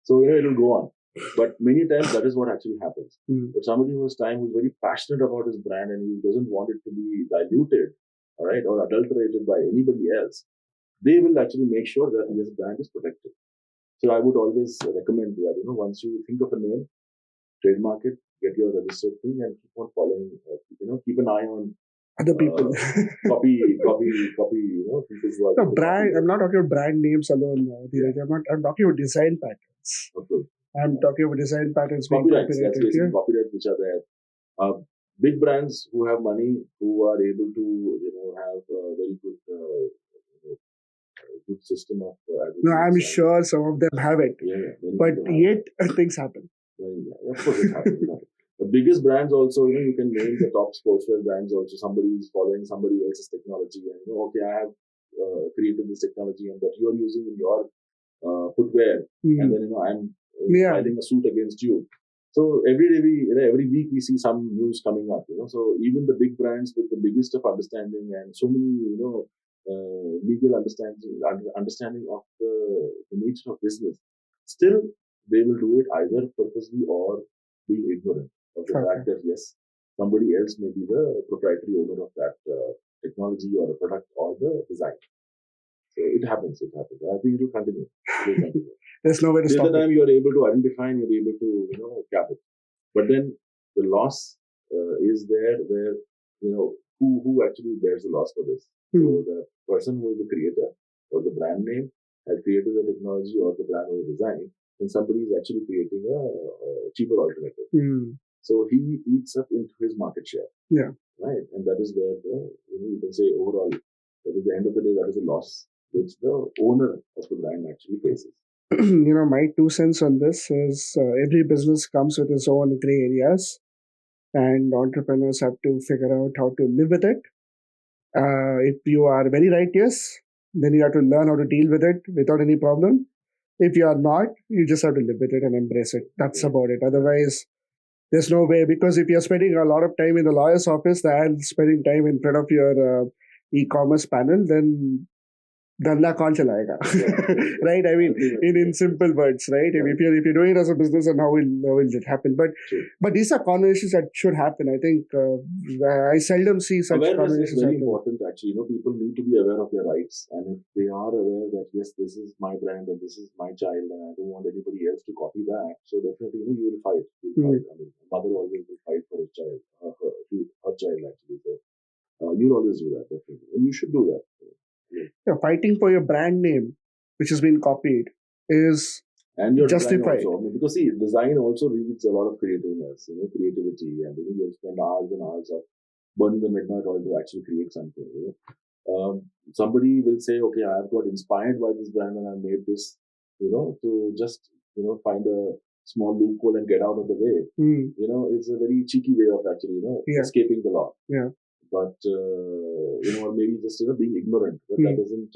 So, it'll go on. But many times that is what actually happens. But somebody who has time, who's very passionate about his brand and who doesn't want it to be diluted, all right, or adulterated by anybody else, they will actually make sure that his brand is protected. So I would always recommend that, once you think of a name, trademark it, get your registered thing, and keep on following, keep an eye on other people. Copy, people who are. No, brand, I'm not talking about brand names alone, Dheeraj. I'm talking about design patterns. Okay. I'm talking about design patterns being copyrights. copyrighted. That's basically copyrights which are there. Big brands who have money, who are able to, have a very good, good system of. No, I'm sure some of them have it. Yeah, but yet things happen. Yeah, of course it happens. The biggest brands also, you can name the top sportswear brands also. Somebody is following somebody else's technology, and okay, I have created this technology, and but you are using in your footwear, and then I'm filing a suit against you. So every day every week we see some news coming up. So even the big brands with the biggest of understanding and so many legal understanding of the nature of business, still they will do it either purposely or being ignorant of the fact that yes, somebody else may be the proprietary owner of that technology or a product or the design. So it happens. I think it will continue. There's no way to stop it. The time you are able to identify and you're able to cap it. But then the loss is there where, who actually bears the loss for this? So the person who is the creator or the brand name has created the technology or the brand or design, and somebody is actually creating a cheaper alternative. So he eats up into his market share. Yeah. Right. And that is where you can say overall, that at the end of the day, that is a loss which the owner of the brand actually faces. My 2 cents on this is every business comes with its own gray areas, and entrepreneurs have to figure out how to live with it. If you are very righteous, then you have to learn how to deal with it without any problem. If you are not, you just have to live with it and embrace it. That's about it. Otherwise, there's no way, because if you're spending a lot of time in the lawyer's office and spending time in front of your e-commerce panel, then धंधा कौन चलाएगा right? I mean, in simple words, right? If you're doing it as a business, and how will it happen? But these are conversations that should happen. I think I seldom see such awareness conversations. Is very happen. Important, actually. People need to be aware of their rights, and if they are aware that yes, this is my brand and this is my child, and I don't want anybody else to copy that, so definitely you will fight. Fight. I mean, mother always will fight for his child, her child actually. So you'll always do that, definitely, and you should do that. Yeah, fighting for your brand name, which has been copied, is and your justified. Also, because see, design also needs a lot of creativeness, creativity, and you'll spend hours and hours of burning the midnight oil to actually create something. Somebody will say, okay, I have got inspired by this brand and I made this, to just find a small loophole and get out of the way. It's a very cheeky way of actually escaping the law. Yeah. But or maybe just being ignorant, but that doesn't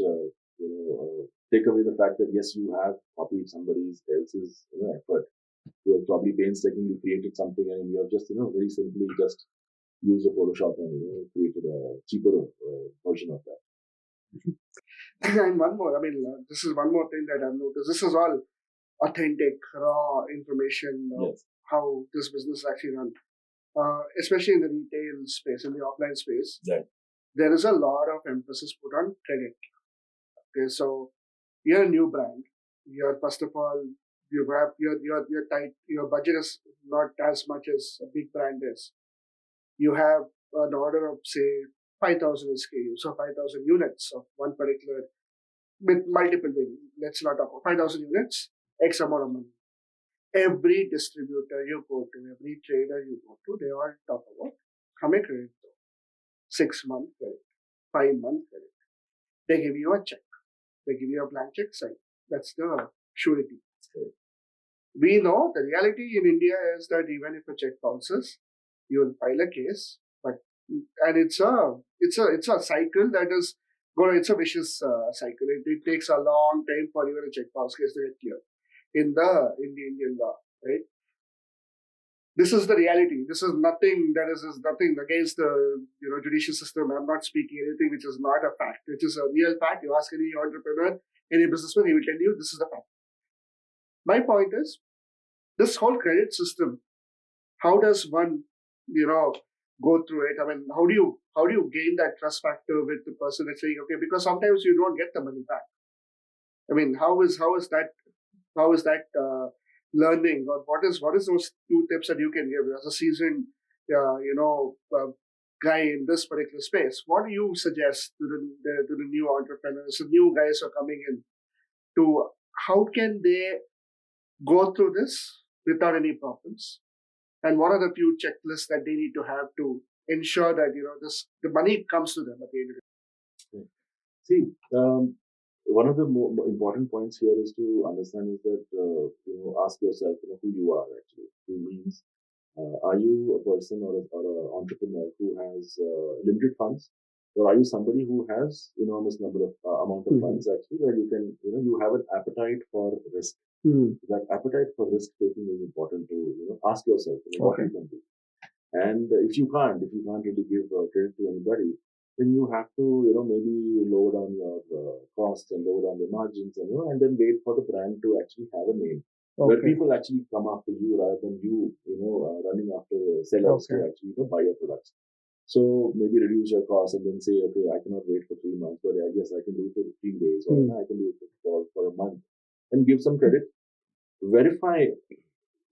take away the fact that yes, you have copied somebody else's effort. You have probably painstakingly created something, and you have just very simply just used a Photoshop and created a cheaper version of that. And one more, this is one more thing that I've noticed. This is all authentic, raw information of yes. how this business actually runs. Especially in the retail space, in the offline space, right. There is a lot of emphasis put on credit. Okay, so you're a new brand. You're first of all, you have you're tight. Your budget is not as much as a big brand is. You have an order of say 5,000 SKUs, so 5,000 units of one particular with multiple variants. Let's not talk about 5,000 units, X amount of money. Every distributor you go to, every trader you go to, they all talk about हमें credit दो, 6 month credit, 5 month credit. They give you a check, they give you a blank check sign. That's the surety. We know the reality in India is that even if a check bounces, you will file a case, and it's a cycle that is going. It's a vicious cycle. It takes a long time for even a check bounce case to get cleared in the Indian law, right? This is the reality. This is nothing that is nothing against the judicial system. I'm not speaking anything which is not a fact, which is a real fact. You ask any entrepreneur, any businessman, he will tell you this is the fact. My point is, this whole credit system, how does one, go through it? I mean, how do you gain that trust factor with the person that's saying, okay, because sometimes you don't get the money back. I mean, how is that learning, or what is those 2 tips that you can give as a seasoned guy in this particular space? What do you suggest to the new entrepreneurs, the new guys who are coming in, to how can they go through this without any problems, and what are the few checklists that they need to have to ensure that the money comes to them at the end of the day? See, one of the more important points here is to understand is that ask yourself who you are actually. Who means are you a person or an entrepreneur who has limited funds, or are you somebody who has enormous number of amount of funds actually, where you can you have an appetite for risk. That appetite for risk taking is important to ask yourself what you can do. And if you can't really give credit to anybody, then you have to, maybe lower down your costs and lower down your margins, and then wait for the brand to actually have a name. Where people actually come after you rather than you, running after sellers to actually buy your products. So maybe reduce your costs and then say, okay, I cannot wait for 3 months, but I guess I can do it for 15 days, or I can do it for a month, and give some credit. Verify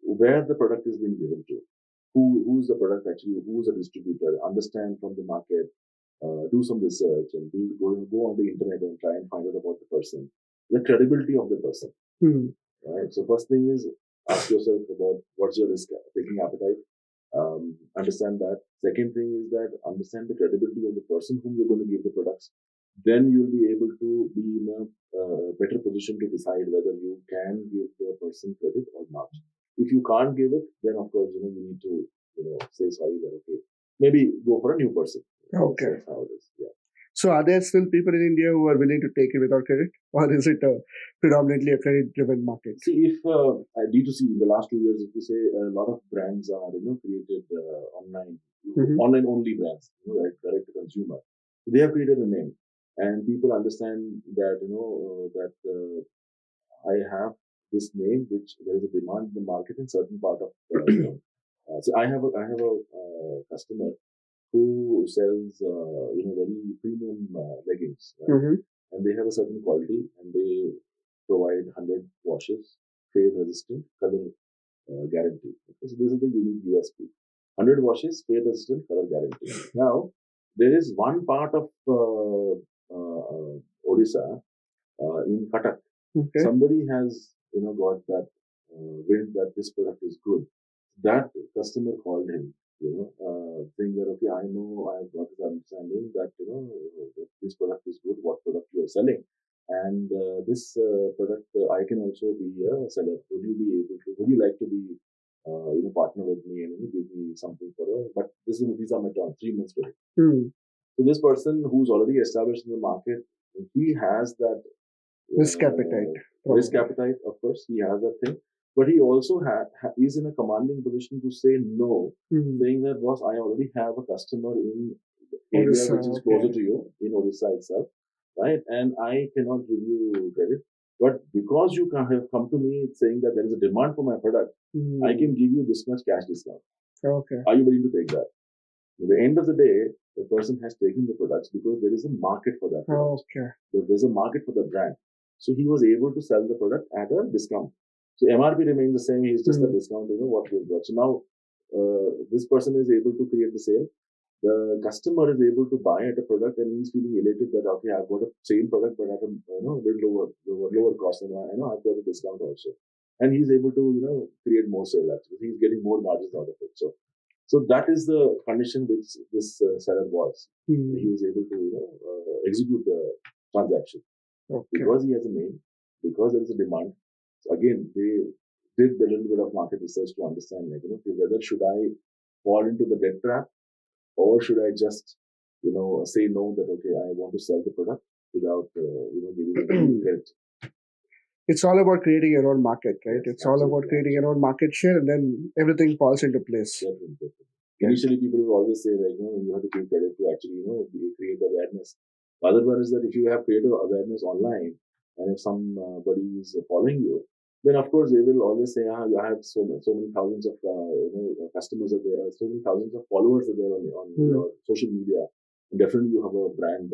where the product is being given to. who's the product actually, who's a distributor, understand from the market, do some research, and go on the internet and try and find out about the person, the credibility of the person. Right. So first thing is ask yourself about what's your risk taking appetite. Understand that. Second thing is that understand the credibility of the person whom you're going to give the products. Then you'll be able to be in a better position to decide whether you can give the person credit or not. If you can't give it, then of course you need to say sorry. That okay, maybe go for a new person. Okay. That's how it is. Yeah. So are there still people in India who are willing to take it without credit, or is it predominantly a credit-driven market? See, if D2C in the last 2 years, if you say a lot of brands are created online, online only brands, like direct to consumer, they have created a name, and people understand that I have this name, which there is a demand in the market in certain part of. So I have a customer who sells very premium leggings, right? And they have a certain quality, and they provide 100 washes, fade resistant, color guarantee. Okay, so this is the unique USP. 100 washes, fade resistant, color guarantee. Now there is one part of Odisha in Cuttack. Okay. Somebody has got that wind that this product is good. That customer called him, saying that okay, I know I've got this understanding that that this product is good. What product you are selling, and this product I can also be a seller. Would you be able to? Would you like to be partner with me and give me something for a? But these are my terms. 3 months credit. So this person who's already established in the market, he has that risk appetite. Risk appetite, of course, he has that thing. But he also is in a commanding position to say no, saying that, boss, I already have a customer in the area Odisha, which is closer to you, in Odisha itself, right? And I cannot give you credit. But because you have come to me saying that there is a demand for my product, I can give you this much cash discount. Okay. Are you willing to take that? At the end of the day, the person has taken the products because there is a market for that product. Okay. There's a market for the brand. So he was able to sell the product at a discount. So MRP remains the same. He's just a discount, what he's got. So now this person is able to create the sale. The customer is able to buy at a product and he's feeling elated that okay, I've got a same product but at a little lower cost, and I've got a discount also. And he's able to create more sale actually. He's getting more margins out of it. So that is the condition which this seller was. He was able to execute the transaction. Okay. Because he has a name, because there is a demand. So again, they did a little bit of market research to understand, whether should I fall into the debt trap, or should I just, say no, that okay, I want to sell the product without, giving any credit. It's all about creating your own market, right? Yes, it's all about creating your own market share, and then everything falls into place. Definitely. Initially, people will always say, like, you have to give credit to actually, create awareness. The other one is that if you have created awareness online, and if somebody is following you, then of course they will always say, I have so many thousands of customers are there, so many thousands of followers are there on your social media. And definitely, you have a brand,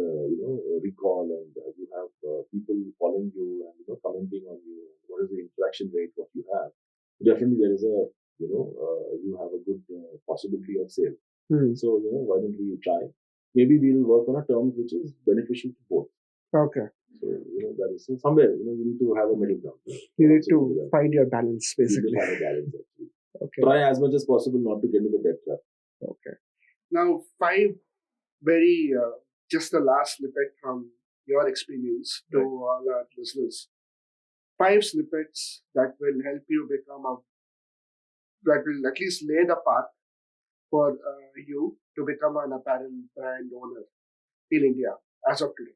recall, and you have people following you and commenting on you. What is the interaction rate? What you have? Definitely, there is a you have a good possibility of sale. So why don't we try? Maybe we'll work on a term which is beneficial to both. Okay. So that is somewhere you need to have a middle ground. You need to find your balance, basically. You need to find a balance, actually. Okay. Try as much as possible not to get into the debt trap. Okay. Now, 5 very just the last snippet from your experience to all our listeners. 5 snippets that will help you that will at least lay the path for you to become an apparel brand owner in India as of today.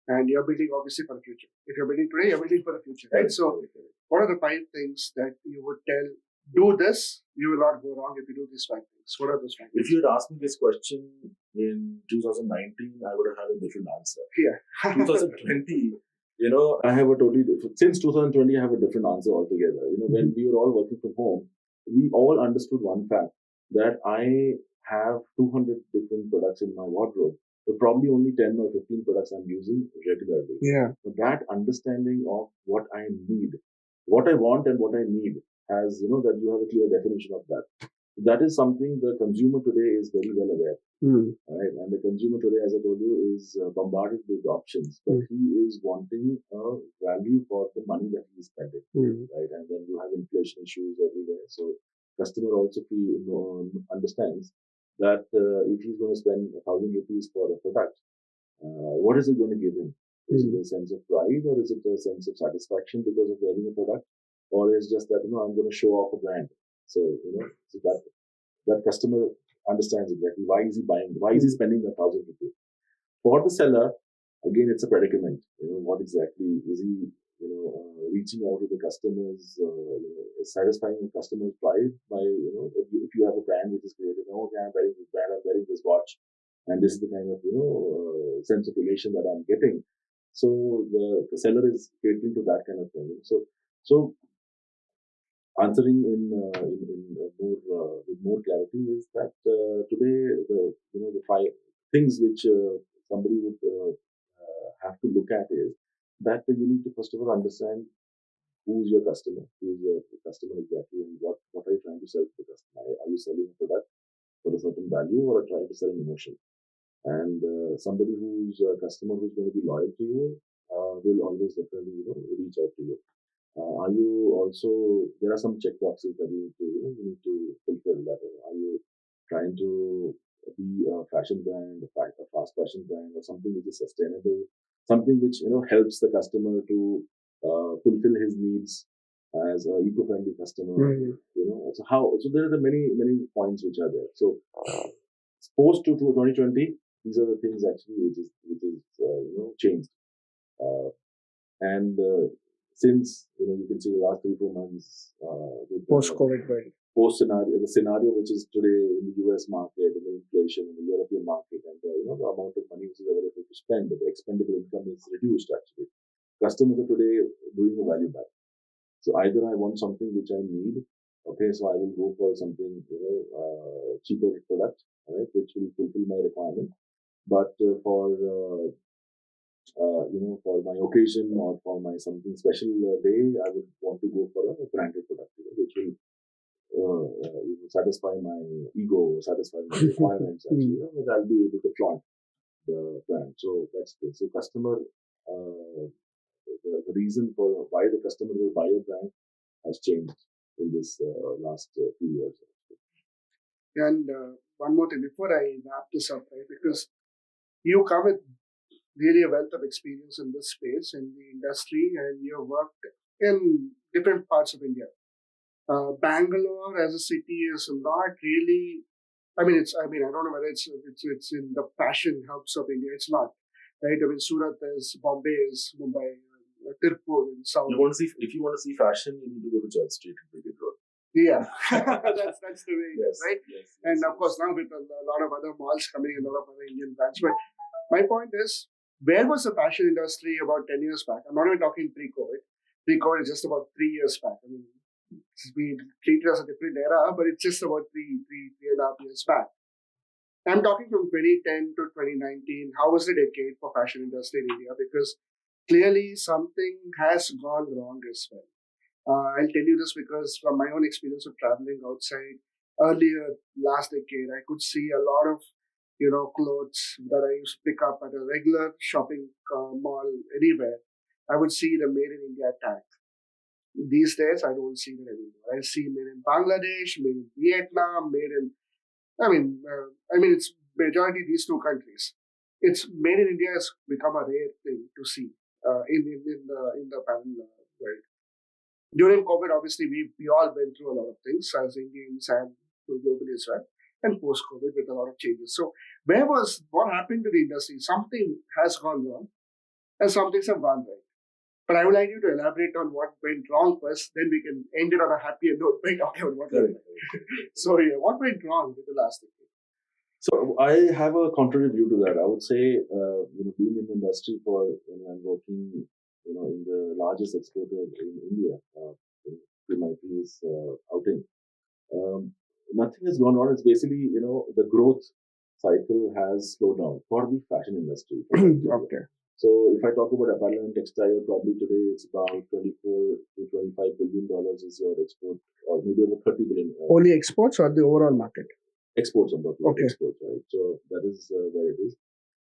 And you're building obviously for the future. If you're building today, you're building for the future, right? So what are the 5 things that you would tell, do this, you will not go wrong if you do these 5 things? What are those 5 things? If you had asked me this question in 2019, I would have had a different answer. Yeah. 2020, I have a totally different, since 2020, I have a different answer altogether. When we were all working from home, we all understood one fact, that I have 200 different products in my wardrobe, but probably only 10 or 15 products I'm using regularly. Yeah. So that understanding of what I need, what I want and what I need has, that you have a clear definition of that. That is something the consumer today is very well aware. Right? And the consumer today, as I told you, is bombarded with options, but he is wanting a value for the money that he is spending. Right? And then you have inflation issues everywhere. So customer also understands that if he's going to spend 1,000 rupees for a product, what is it going to give him? Is it a sense of pride, or is it a sense of satisfaction because of wearing a product, or is just that I'm going to show off a brand? So so that customer understands exactly why is he buying, why is he spending the 1,000 rupees. For the seller, again, it's a predicament. What exactly is he, reaching out to the customers, satisfying the customer's pride by, if you have a brand which is created, okay, I'm wearing this brand, I'm wearing this watch, and this is the kind of, sense of relation that I'm getting. So the seller is catering to that kind of thing. So answering in more with more clarity is that today the five things which somebody would have to look at is that you need to first of all understand who's your customer, who's your customer exactly, and what are you trying to sell to the customer. Are you selling a product for a certain value, or are trying to sell an emotion? And somebody who's a customer who's going to be loyal to you will always definitely reach out to you. Are you also, there are some check boxes that you need to fulfill. That are you trying to be a fashion brand, a fast fashion brand, or something which is sustainable, something which helps the customer to fulfill his needs as an eco-friendly customer. So there are the many points which are there. So post to 2020, these are the things actually which is changed. Uh, and since you can see the last 3-4 months with post-COVID world, post scenario which is today in the US market, in the inflation, in the European market, and the amount of money which is available to spend, the expendable income is reduced actually. Customers are today doing a value buy. So either I want something which I need, okay, so I will go for something cheaper product, right, which will fulfill my requirement. But for my occasion or for my something special day, I would want to go for a branded product, which will satisfy my ego, satisfy my requirements. Actually, that I'll be able to flaunt the brand. So that's good. So customer, the reason for why the customer will buy a brand has changed in this last few years. And one more thing before I wrap this up, right? Because you come with really a wealth of experience in this space, in the industry, and you have worked in different parts of India. Bangalore as a city is not really. I mean, it's. I mean, I don't know whether it's in the fashion hubs of India. It's not, right? I mean, Surat is, Bombay is, Mumbai, Tirupur in South. If you want to see fashion, you need to go to Church Street and Cricket Road. Yeah, that's the way, yes, right? Yes, and of course, now with a lot of other malls coming, a lot of other Indian brands. But my point is, where was the fashion industry about 10 years back? I'm not even talking pre-COVID. Pre-COVID is just about 3 years back. I mean, we treat it as a different era, but it's just about three and a half years back. I'm talking from 2010 to 2019. How was the decade for fashion industry in India? Because clearly something has gone wrong as well. I'll tell you this because from my own experience of traveling outside earlier last decade, I could see a lot of clothes that I used to pick up at a regular shopping mall anywhere. I would see the made in India tag. These days, I don't see that anymore. I see made in Bangladesh, made in Vietnam, made in. I mean, it's majority these two countries. It's made in India has become a rare thing to see in the parallel world. During COVID, obviously, we all went through a lot of things as Indians and globally as well, and post COVID with a lot of changes. So, what happened to the industry? Something has gone wrong, and some things have gone right. But I would like you to elaborate on what went wrong first, then we can end it on a happier note by talking about what went right. So, yeah, what went wrong with the last decade? So I have a contrary view to that. I would say, being in the industry for and working, in the largest exporter in India, in my previous outing, um, nothing has gone wrong. It's basically, the growth cycle has slowed down for the fashion industry. Okay. So if I talk about apparel and textile, probably today it's about 24 to 25 billion dollars is your export, or maybe over 30 billion. Only exports or the overall market? Exports, I'm talking about exports, right? So that is where it is.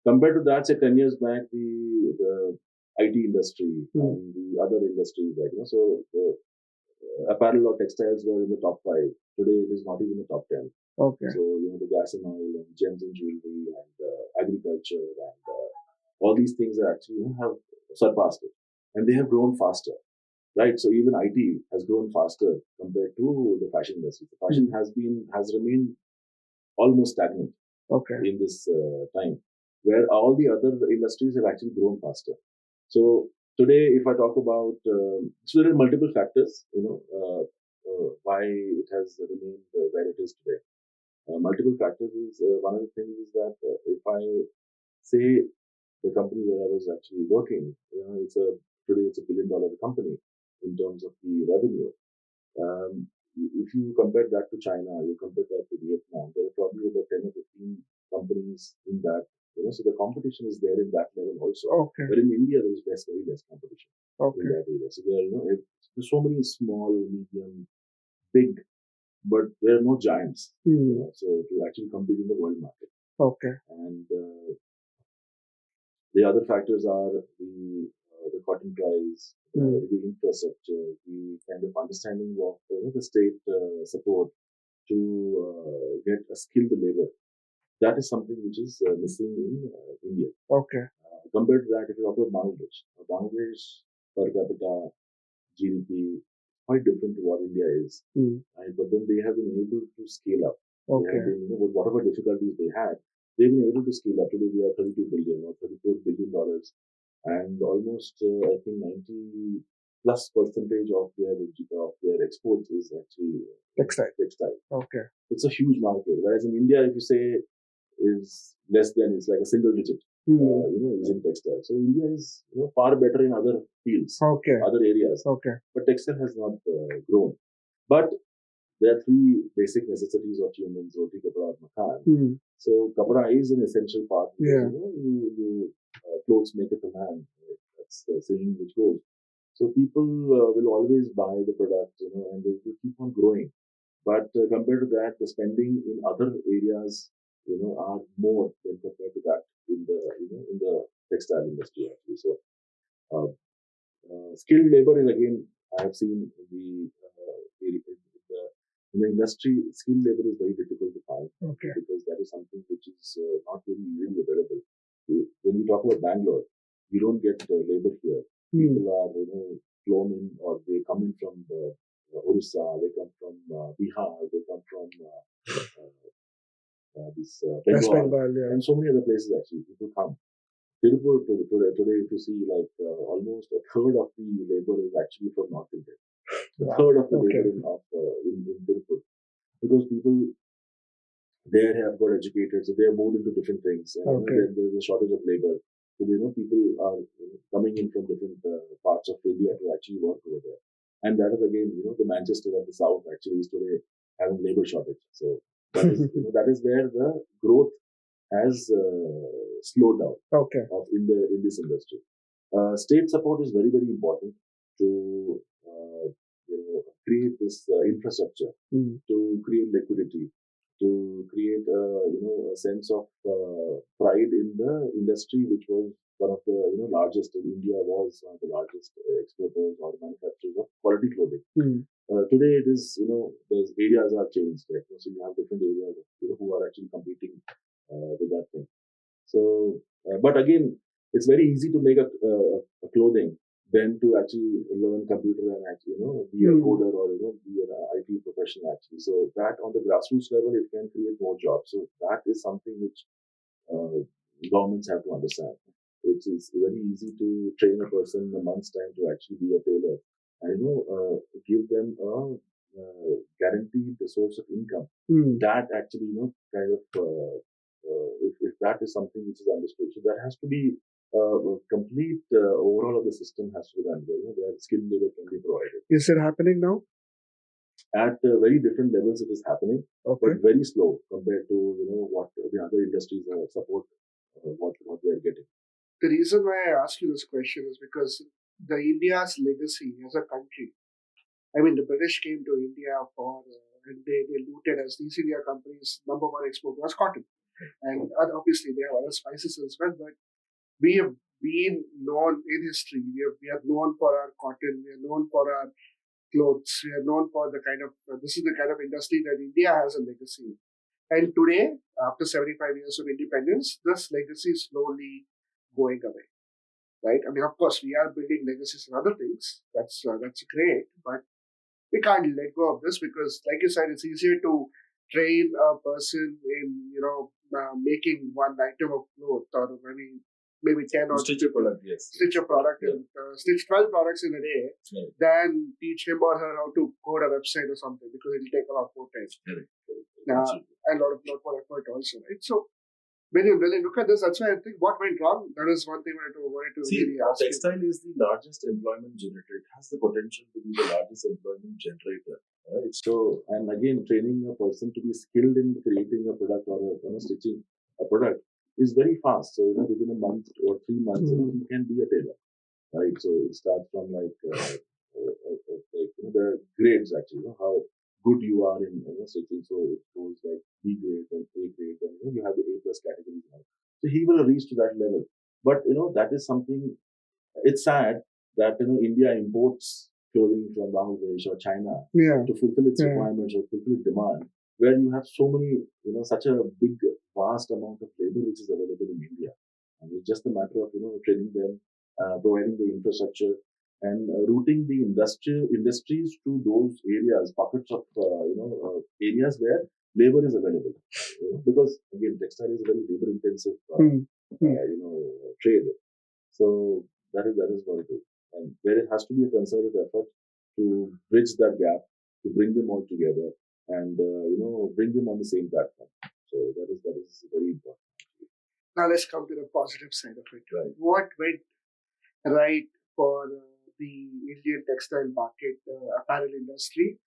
Compared to that, say 10 years back, the IT industry and the other industries, like, so the apparel or textiles were in the top five. Today, it is not even the top 10. Okay. So, the gas and oil and gems and jewelry and agriculture and all these things are actually have surpassed it. And they have grown faster, right? So even IT has grown faster compared to the fashion industry. The fashion has remained almost stagnant in this time, where all the other industries have actually grown faster. So today, if I talk about, so there are multiple factors, why it has remained where it is today. Multiple factors is one of the things is that if I say the company where I was actually working, today it's $1 billion company in terms of the revenue. Um, if you compare that to China, you compare that to Vietnam, there are probably about 10 or 15 companies in that. So the competition is there in that level also. But in India, there's very less competition in that area. So there are, there's so many small, medium, big, but there are no giants. So to actually compete in the world market. And the other factors are the cotton price, the infrastructure, the kind of understanding of the state support to get a skilled labor. That is something which is missing in India. Compared to that, if you talk about Bangladesh per capita GDP quite different to what India is, right? But then they have been able to scale up. They have been, with whatever difficulties they had, they've been able to scale up. Today they are 32 billion or 34 billion dollars, and almost I think 90 plus percentage of their exports is actually textile. It's a huge market. Whereas in India, if you say is less than, it's like a single digit, is in textile. So India is far better in other fields, other areas. But textile has not grown. But there are three basic necessities of humans: roti, kapra, and makan. So kapra is an essential part. Because, clothes maketh a man. Right? That's the saying which goes. So people will always buy the product, and they will keep on growing. But compared to that, the spending in other areas, are more than compared to that in the textile industry actually. So uh, skilled labor is again, I have seen in the industry, skilled labor is very difficult to find because that is something which is not really really available. When we talk about Bangalore, we don't get labor here. People are flown in, or they come in from Orissa, they come from Bihar, they come from this Bengal, and so many other places actually. People come. Tirupur today, if you see, like almost a third of the labor is actually from North India. A third of the labor in Tirupur, because people there have got educated, so they are moved into different things, and there's a shortage of labor. So people are coming in from different parts of India to actually work over there, and that is again, the Manchester of the South actually is today having labor shortage. So that is that is where the growth has slowed down in this industry. State support is very important to create this infrastructure, to create liquidity, to create a sense of pride in the industry, which was one of the largest in India, was one of the largest exporters or manufacturers of quality clothing. Today it is, those areas are changed, right? So you have different areas who are actually competing with that thing. So, but again, it's very easy to make a clothing than to actually learn computer and actually, be a coder or, be an IT professional actually. So that on the grassroots level, it can create more jobs. So that is something which governments have to understand. It is very easy to train a person in a month's time to actually be a tailor, and give them a guaranteed source of income. That actually, kind of if that is something which is understood, so that has to be a complete overall of the system has to be done. Where skilled labor can be provided. Is it happening now? At very different levels, it is happening, but very slow compared to what the other industries support, what they are getting. The reason why I ask you this question is because the India's legacy as a country. I mean, the British came to India for and they looted as the East India Company's number one export was cotton, and obviously they have other spices as well. But we have been known in history. We are known for our cotton. We are known for our clothes. We are known for the kind of this is the kind of industry that India has a legacy. And today, after 75 years of independence, this legacy is slowly going away. Right? I mean, of course, we are building legacies and other things. That's great, but we can't let go of this because, like you said, it's easier to train a person in making one item of cloth or maybe 10 or stitch a product, yes. Stitch a product Yeah. and stitch 12 products in a day, Right. than teach him or her how to code a website or something because it'll take a lot more time. Correct. And a lot more effort also, right? So when you really look at this, that's why I think what went wrong. That is one thing I wanted to See, really ask textile is the largest employment generator. It has the potential to be the largest employment generator. Right? So, and again, training a person to be skilled in creating a product or stitching a product is very fast. So, within a month or 3 months, you can be a tailor. Right? So, it starts from like the grades actually, how good you are in stitching. So, it goes like B grade and A grade, and you have the A plus category now. So, he will reach to that level. But that is something. It's sad that India imports clothing from Bangladesh or China to fulfill its requirements or fulfill demand, where you have so many, such a big, vast amount of labor which is available in India, and it's just a matter of training them, providing the infrastructure, and routing the industries to those areas, pockets of areas where labor is available. Because again, textile is a very labor intensive trade. So that is what it is, and where it has to be a concerted effort to bridge that gap, to bring them all together, and bring them on the same platform. So that is very important. Now let's come to the positive side of it. Right. What went right for the Indian textile market, apparel industry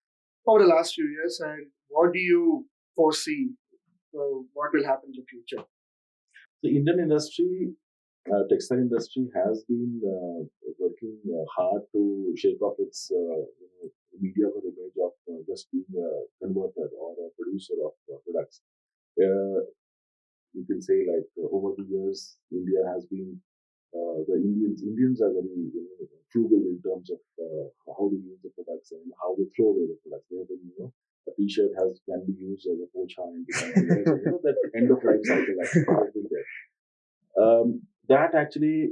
over the last few years, and what do you foresee? What will happen in the future? The Indian industry, textile industry, has been working hard to shape up its mediocre image of just being a converter or a producer of products. You can say like over the years, India has been the Indians are very frugal in terms of how they use the products and how they throw away the products. They have been, a T-shirt can be used as a pocha and that end of life cycle actually has been there. That actually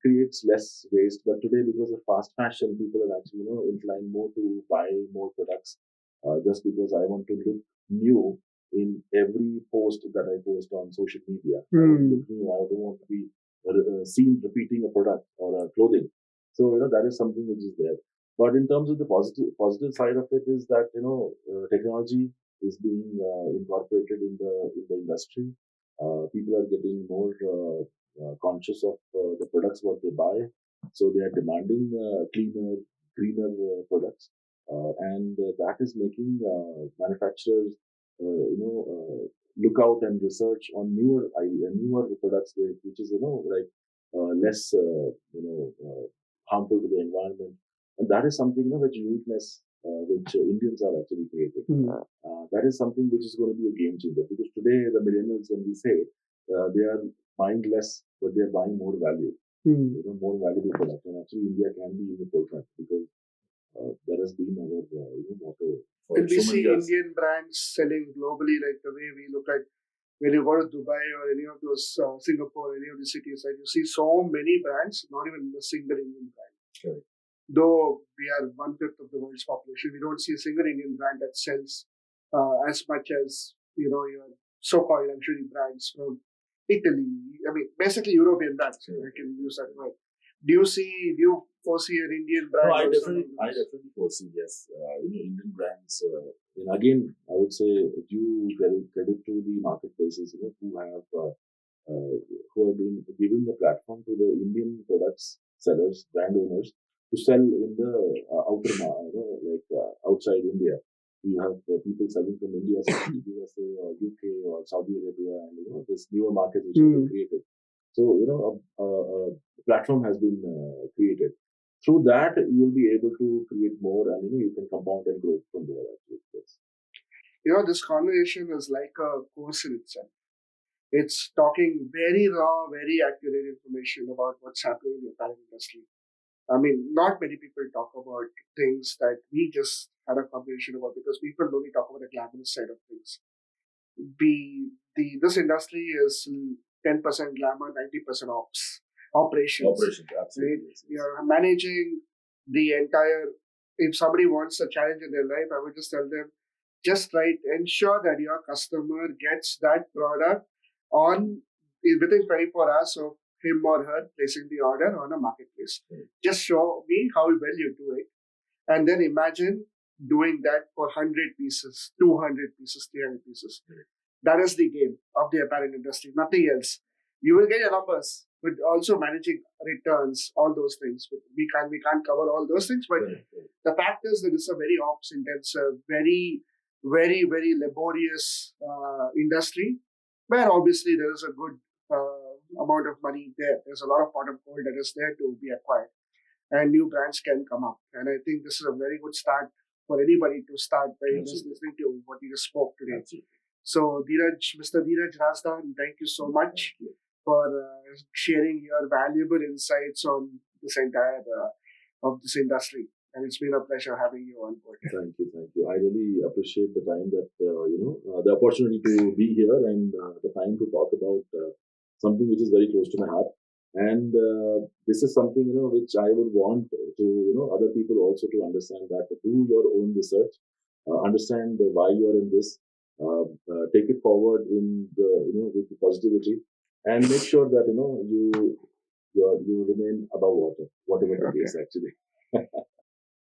creates less waste. But today, because of fast fashion, people are actually inclined more to buy more products just because I want to look new in every post that I post on social media. I want to look new. I don't want to be seen repeating a product or a clothing. So that is something which is there. But in terms of the positive side of it is that technology is being incorporated in the industry. People are getting more conscious of the products what they buy, so they are demanding cleaner, greener products, and that is making manufacturers, look out and research on newer products which is like less harmful to the environment, and that is something which uniqueness which Indians are actually creating. That is something which is going to be a game changer because today the millennials, when we say they are buying less, but they are buying more value, more valuable products. And actually, India can be in the forefront because that has been our motto for When we so many see years. Indian brands selling globally, like the way we look at when you go to Dubai or any of those Singapore, any of the cities, and you see so many brands, not even a single Indian brand. Sure. Though we are 1/5 of the world's population, we don't see a single Indian brand that sells as much as your so-called luxury brands from Italy. I mean, basically European brands. I can use that word. Do you foresee an Indian brand? No, I definitely foresee, yes. Indian brands. And again, I would say due credit to the marketplaces, uh, who have been giving the platform to the Indian products sellers, brand owners, to sell in the outside India. You have people selling from India, to USA or UK or Saudi Arabia, and this newer market which has been created. So a platform has been created. Through that, you'll be able to create more, and you can compound and grow from there. Actually, yes. This conversation is like a course in itself. It's talking very raw, very accurate information about what's happening in the apparel industry. I mean, not many people talk about things that we just had a conversation about, because people only talk about the glamorous side of things. This industry is 10% glamour, 90% operations. Operations, absolutely. Right? Yes, yes. You're managing the entire. If somebody wants a challenge in their life, I would just tell them, just ensure that your customer gets that product on within 24 hours of him or her placing the order on a marketplace. Right. Just show me how well you do it, and then imagine doing that for 100 pieces, 200 pieces, 300 pieces. Right. That is the game of the apparel industry, nothing else. You will get your numbers, but also managing returns, all those things. We can't cover all those things, but Right. the fact is that it's a very ops intensive, very, very, very laborious industry, where obviously there is a good amount of money there. There's a lot of pot of gold that is there to be acquired, and new brands can come up. And I think this is a very good start for anybody to start by just listening to what you just spoke today. Absolutely. So, Mr. Dheeraj Razdan, thank you so much for sharing your valuable insights on this entire of this industry. And it's been a pleasure having you on board. Thank you, thank you. I really appreciate the time that the opportunity to be here, and the time to talk about something which is very close to my heart. And this is something which I would want to other people also to understand, that do your own research, understand why you are in this, take it forward in the with the positivity, and make sure that you remain above water, whatever the case actually.